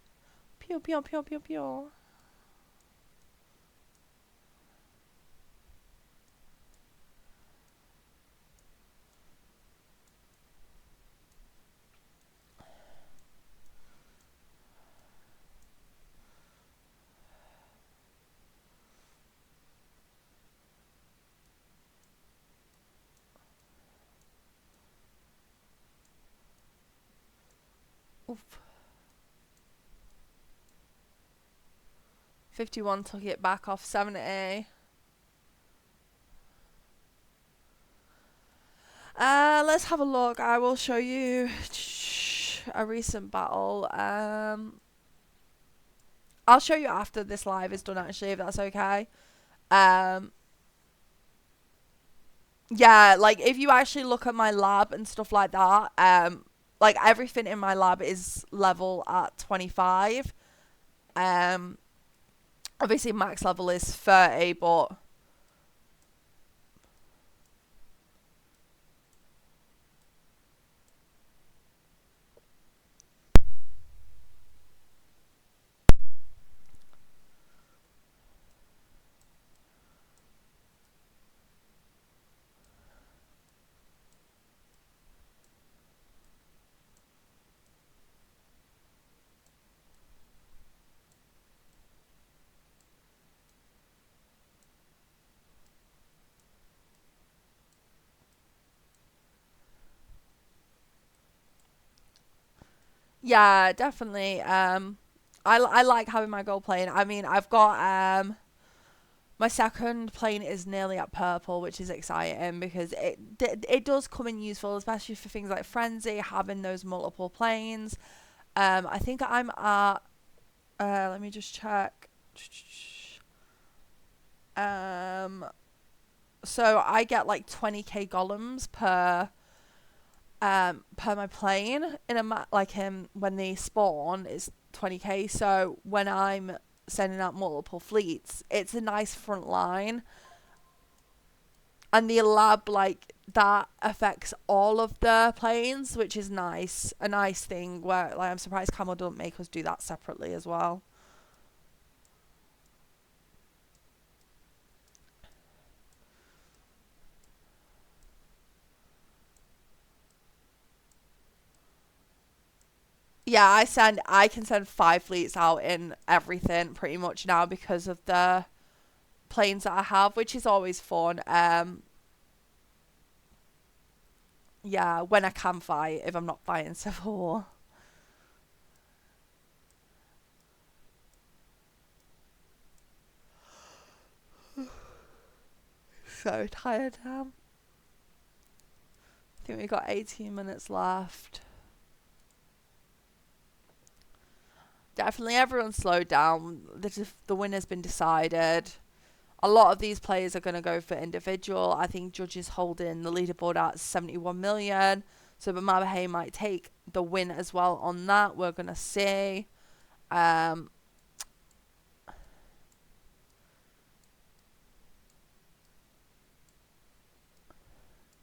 Pew, pew, pew, pew, pew. Oof. 51 took it back off 70. Let's have a look. I will show you a recent battle. I'll show you after this live is done, actually, if that's okay. Yeah, like if you actually look at my lab and stuff like that, like everything in my lab is level at 25. Um, Obviously max level is 30, but yeah, definitely. I like having my gold plane. I mean, I've got my second plane is nearly at purple, which is exciting because it does come in useful, especially for things like frenzy, having those multiple planes. I think I'm at. Let me just check. So I get like 20k golems per my plane in a like him when they spawn is 20k. So when I'm sending out multiple fleets, it's a nice front line. And the lab, like, that affects all of the planes, which is nice. A nice thing where, like, I'm surprised Camel don't make us do that separately as well. Yeah, I can send 5 fleets out in everything pretty much now because of the planes that I have, which is always fun. Yeah, when I can fight, if I'm not fighting Civil War. So tired now. I think we got 18 minutes left. Definitely everyone slowed down. The winner's been decided. A lot of these players are going to go for individual. I think Judge's holding the leaderboard at 71 million. So but Mabahay might take the win as well on that. We're going to see. Um,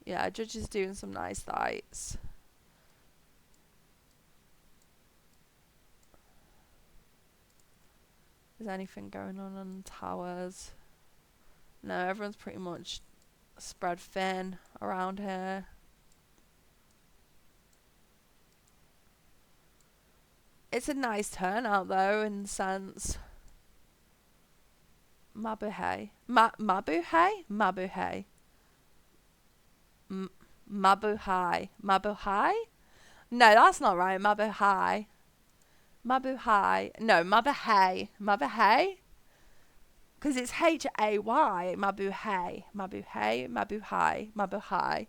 yeah, Judge is doing some nice fights. Is anything going on towers? No, everyone's pretty much spread thin around here. It's a nice turnout though, in the sense. Mabuhay. Mabuhay? Mabuhay. Mabuhay. Mabuhay? No, that's not right. Mabuhay. Mabuhay. No, Mabuhay. Mabuhay? Because it's Hay. Mabuhay. Mabuhay. Mabuhay. Mabuhay.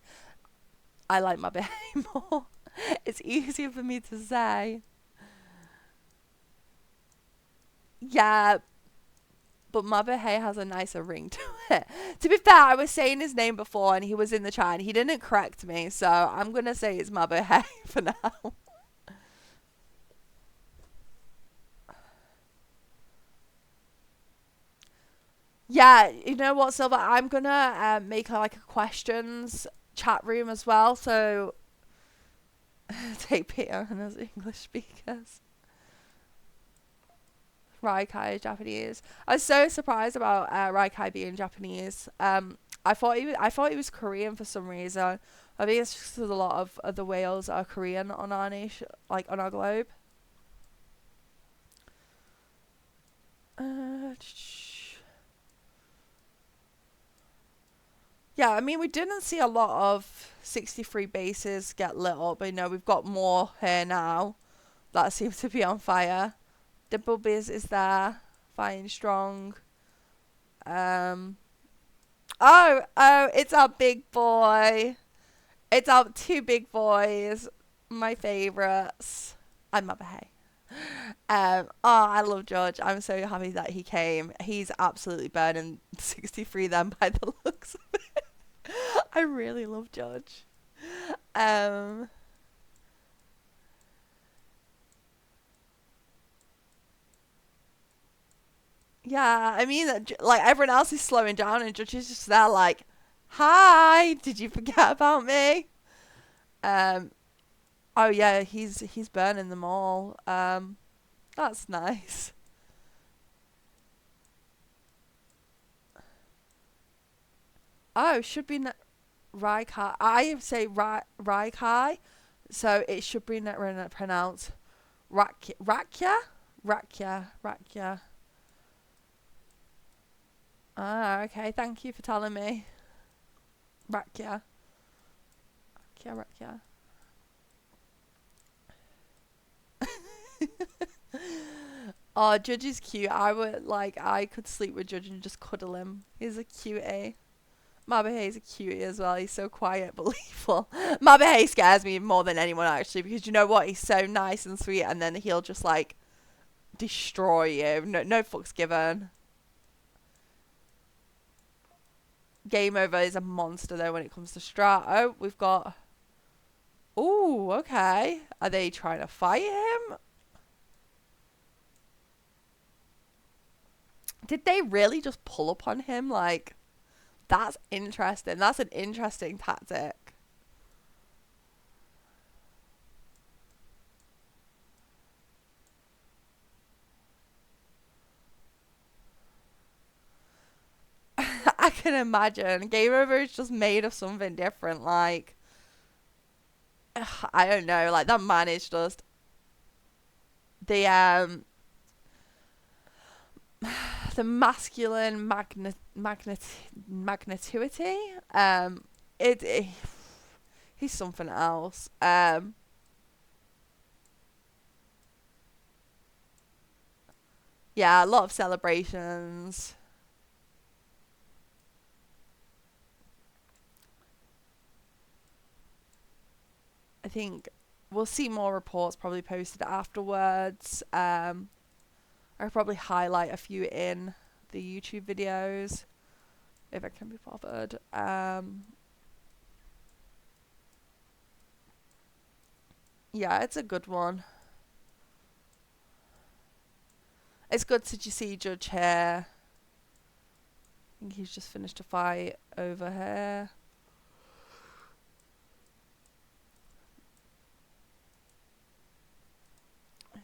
I like Mabuhay more. It's easier for me to say. Yeah, but Mabuhay has a nicer ring to it. To be fair, I was saying his name before and he was in the chat and he didn't correct me, so I'm going to say it's Mabuhay for now. Yeah, you know what, Silver? I'm going to make like a questions chat room as well, so take Peter and as English speakers. Raikai is Japanese. I was so surprised about Raikai being Japanese. I thought he was Korean for some reason. I think it's just 'cause a lot of the whales are Korean on our nation, like on our globe. Yeah, I mean we didn't see a lot of 63 bases get lit up, but you know we've got more here now that seem to be on fire. Dimplebiz is there, fighting strong. Oh, it's our big boy. It's our two big boys, my favourites. I'm Mabahay. I love George. I'm so happy that he came. He's absolutely burning 63 then by the looks of it. I really love George. Um, yeah, I mean, like everyone else is slowing down and Judge is just there like, hi, did you forget about me? Um, oh yeah, he's burning them all. That's nice. Oh, should be Raikai. I say Raikai, so it should be pronounced Rakya. Rakya. Ah, okay. Thank you for telling me. Rakya. Rakya. Oh, Judge is cute. I could sleep with Judge and just cuddle him. He's a cutie. Mabuhay is a cutie as well. He's so quiet but lethal. Mabuhay scares me more than anyone actually because you know what? He's so nice and sweet and then he'll just like destroy you. No fucks given. Game Over is a monster though when it comes to strat. Oh, we've got... Ooh, okay. Are they trying to fight him? Did they really just pull upon him? Like, that's interesting. That's an interesting tactic. I can imagine. Game Over is just made of something different. Like, I don't know. Like, that man is just the the masculine magnituity. It he's something else. Yeah, a lot of celebrations. I think we'll see more reports probably posted afterwards. I'll probably highlight a few in the YouTube videos if I can be bothered. Yeah, it's a good one. It's good to see Judge here. I think he's just finished a fight over here.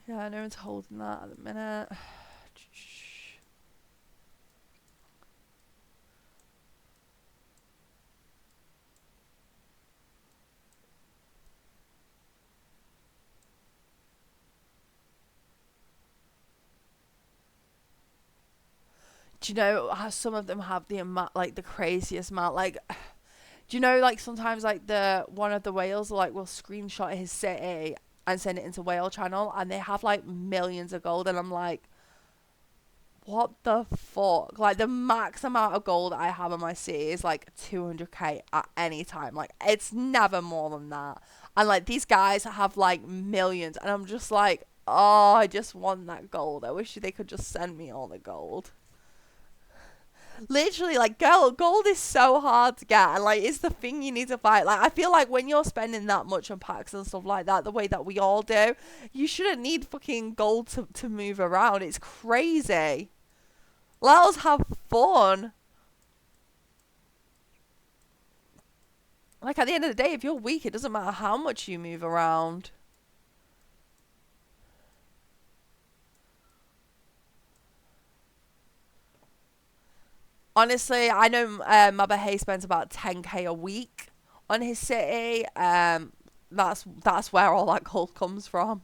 Yeah, no one's holding that at the minute. Do you know how some of them have the amount, like the craziest amount, like do you know like sometimes like the one of the whales like will screenshot his city and send it into whale channel and they have like millions of gold and I'm like, what the fuck? Like the max amount of gold I have on my city is like 200k at any time. Like it's never more than that. And like these guys have like millions and I'm just like, oh, I just want that gold. I wish they could just send me all the gold. Literally, like, girl, gold is so hard to get, and like, it's the thing you need to fight. Like, I feel like when you're spending that much on packs and stuff like that, the way that we all do, you shouldn't need fucking gold to move around. It's crazy. Let us have fun. Like, at the end of the day, if you're weak, it doesn't matter how much you move around. Honestly, I know Mother Hay spends about 10k a week on his city. That's where all that gold comes from.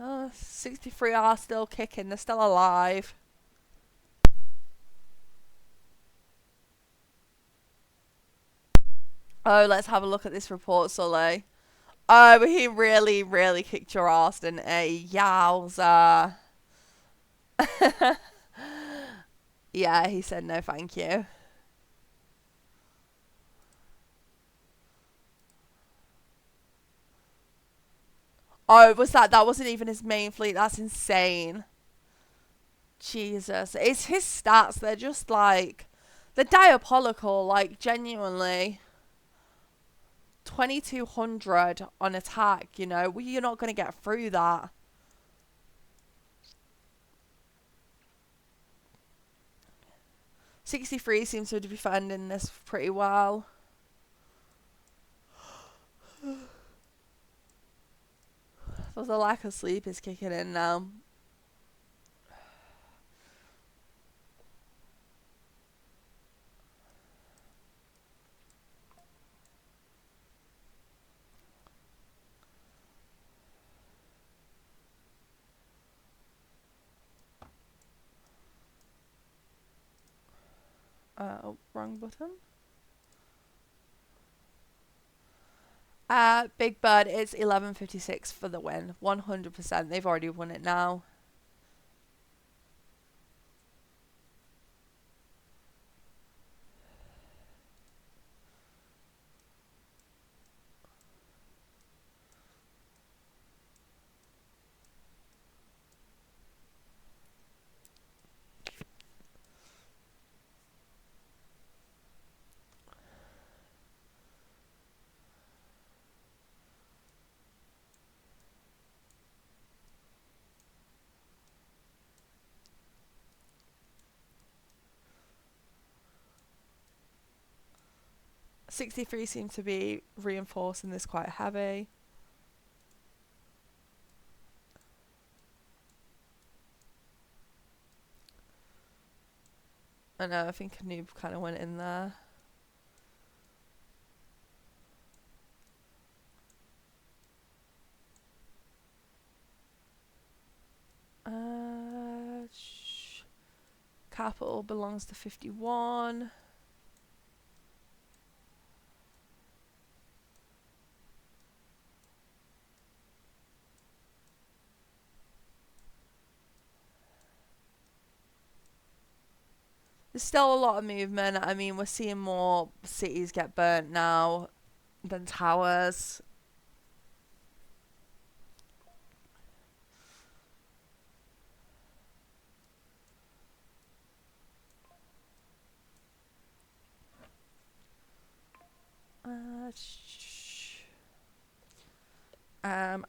Oh, 63 are still kicking. They're still alive. Oh, let's have a look at this report, Sully. Oh, he really, really kicked your ass, didn't he? Yowza. Yeah, he said no thank you. Oh, was that? That wasn't even his main fleet. That's insane. Jesus. It's his stats. They're just like... They're diabolical, like, genuinely. 2200 on attack, you know? Well, you're not going to get through that. '63 seems to be defending this pretty well. The lack of sleep is kicking in now. Oh, wrong button. Big Bird is 11.56 for the win. 100%. They've already won it now. 63 seems to be reinforcing this quite heavy. I know, I think a noob kind of went in there. Capital belongs to 51. There's still a lot of movement. I mean, we're seeing more cities get burnt now than towers.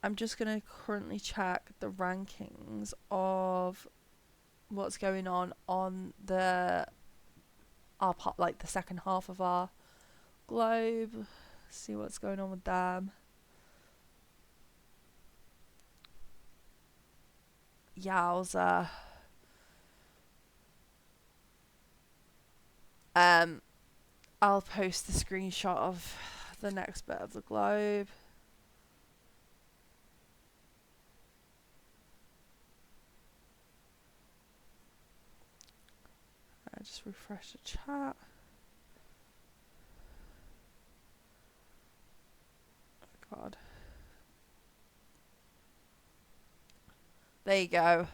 I'm just gonna currently check the rankings of what's going on the our part, like the second half of our globe. See what's going on with them. Yowza. I'll post the screenshot of the next bit of the globe. I just refresh the chat. Oh God. There you go.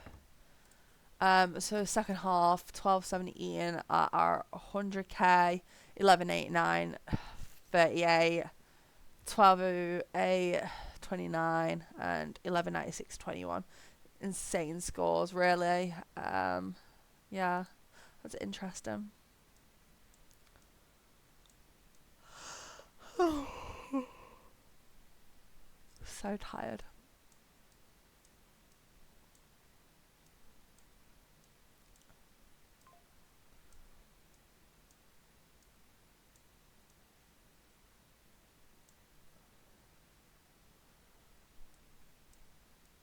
So second half, 1217 at our 100k, 1189, 38, 1208, 29, and 1196, 21. Insane scores, really. Yeah, that's interesting. So tired.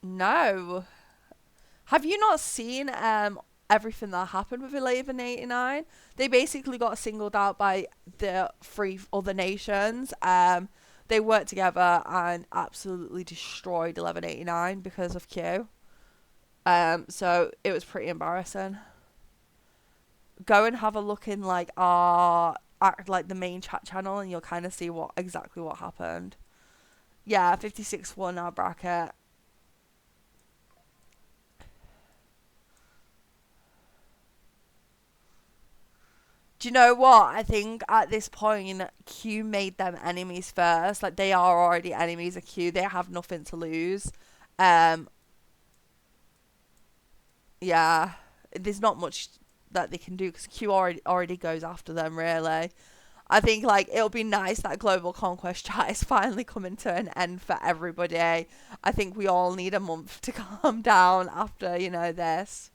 No. Have you not seen everything that happened with 1189? They basically got singled out by the three other nations. They worked together and absolutely destroyed 1189 because of Q. So it was pretty embarrassing. Go and have a look in like our like the main chat channel, and you'll kind of see exactly what happened. Yeah, 56 won our bracket. Do you know what? I think at this point, Q made them enemies first. Like, they are already enemies of Q. They have nothing to lose. Um, yeah, there's not much that they can do because Q already goes after them. Really, I think like it'll be nice that global conquest chat is finally coming to an end for everybody. I think we all need a month to calm down after this.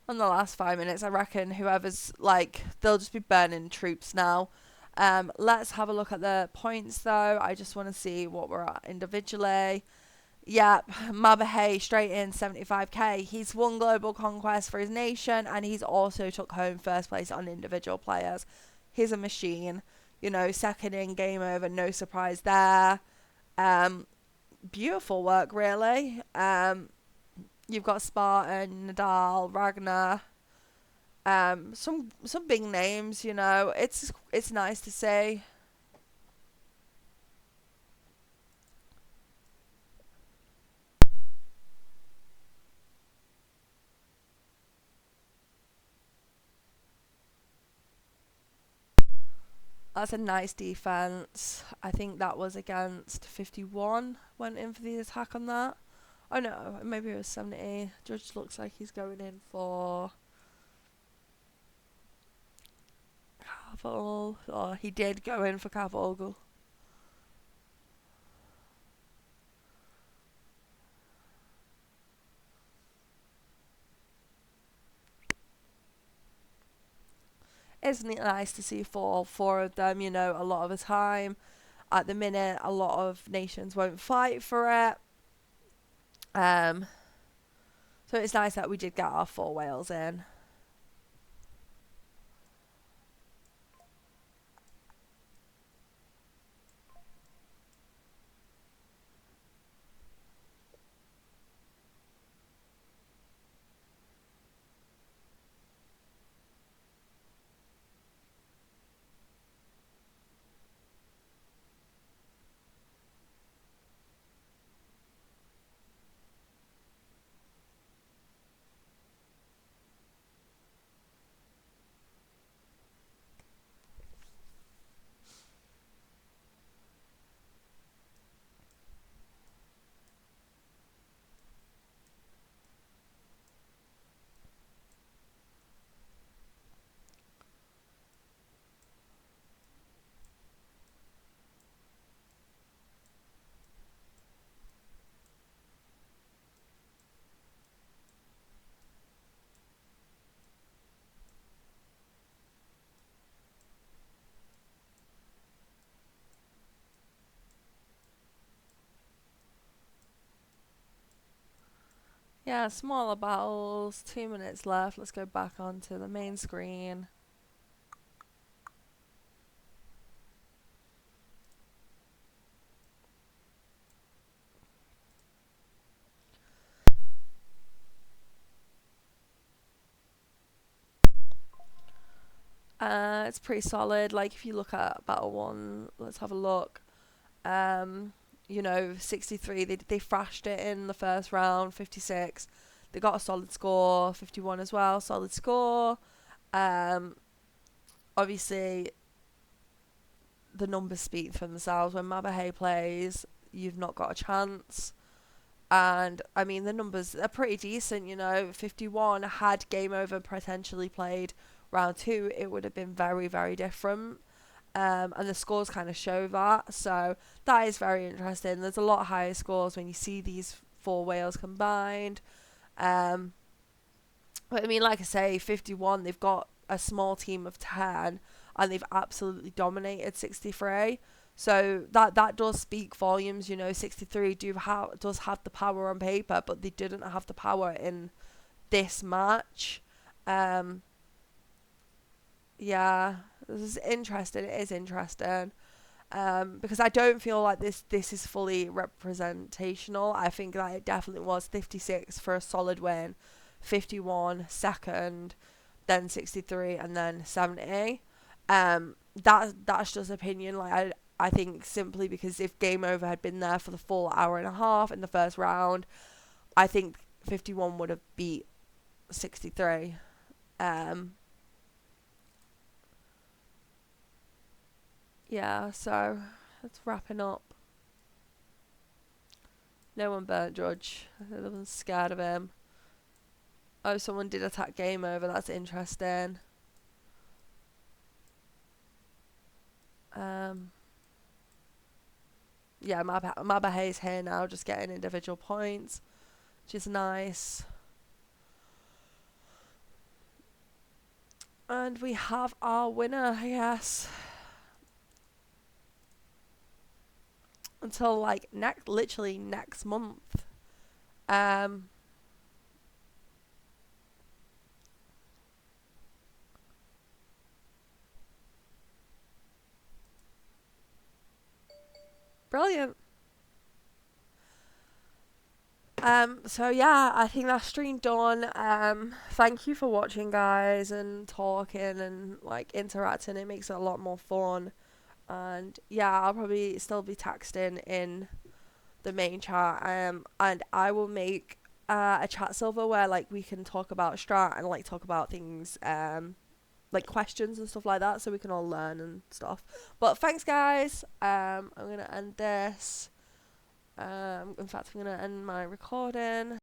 On the last 5 minutes, I reckon whoever's like they'll just be burning troops now. Let's have a look at the points though. I just want to see what we're at individually. Yep, Mabahay straight in 75k. He's won global conquest for his nation, and he's also took home first place on individual players. He's a machine. Second in, game over, no surprise there. Um, Beautiful work, really. You've got Spartan, Nadal, Ragnar. Some big names. It's nice to see. That's a nice defense. I think that was against 51. Went in for the attack on that. Oh no, maybe it was 70. Judge looks like he's going in for Cavill. Or he did go in for Cavill. Isn't it nice to see four of them, a lot of the time? At the minute, a lot of nations won't fight for it. Um, so it's nice that we did get our four whales in. Yeah, smaller battles, 2 minutes left. Let's go back onto the main screen. It's pretty solid. Like, if you look at Battle 1, let's have a look. 63, they thrashed it in the first round. 56, they got a solid score. 51 as well, solid score. Obviously, the numbers speak for themselves. When Mabahay plays, you've not got a chance. And, I mean, the numbers are pretty decent, 51, had Game Over potentially played round 2, it would have been very, very different. And the scores kind of show that. So that is very interesting. There's a lot higher scores when you see these four whales combined. But I mean, like I say, 51, they've got a small team of 10 and they've absolutely dominated 63. So that does speak volumes. 63 does have the power on paper, but they didn't have the power in this match. Yeah, this is interesting. It is interesting. Because I don't feel like this is fully representational. I think that it definitely was 56 for a solid win, 51 second, then 63, and then 70. That's just opinion. Like, I think simply because if Game Over had been there for the full hour and a half in the first round, I think 51 would have beat 63. Yeah, so that's wrapping up. No one burnt Judge. No one's scared of him. Oh, someone did attack Game Over. That's interesting. Um, yeah, Mabahay's here now, just getting individual points, which is nice. And we have our winner, I guess. Until like literally next month. Brilliant. So yeah, I think that's stream done. Thank you for watching, guys, and talking and like interacting. It makes it a lot more fun. And yeah, I'll probably still be texting in the main chat. And I will make a chat server where like we can talk about strat and like talk about things like questions and stuff like that, so we can all learn and stuff. But thanks, guys. I'm gonna end this. In fact, I'm gonna end my recording.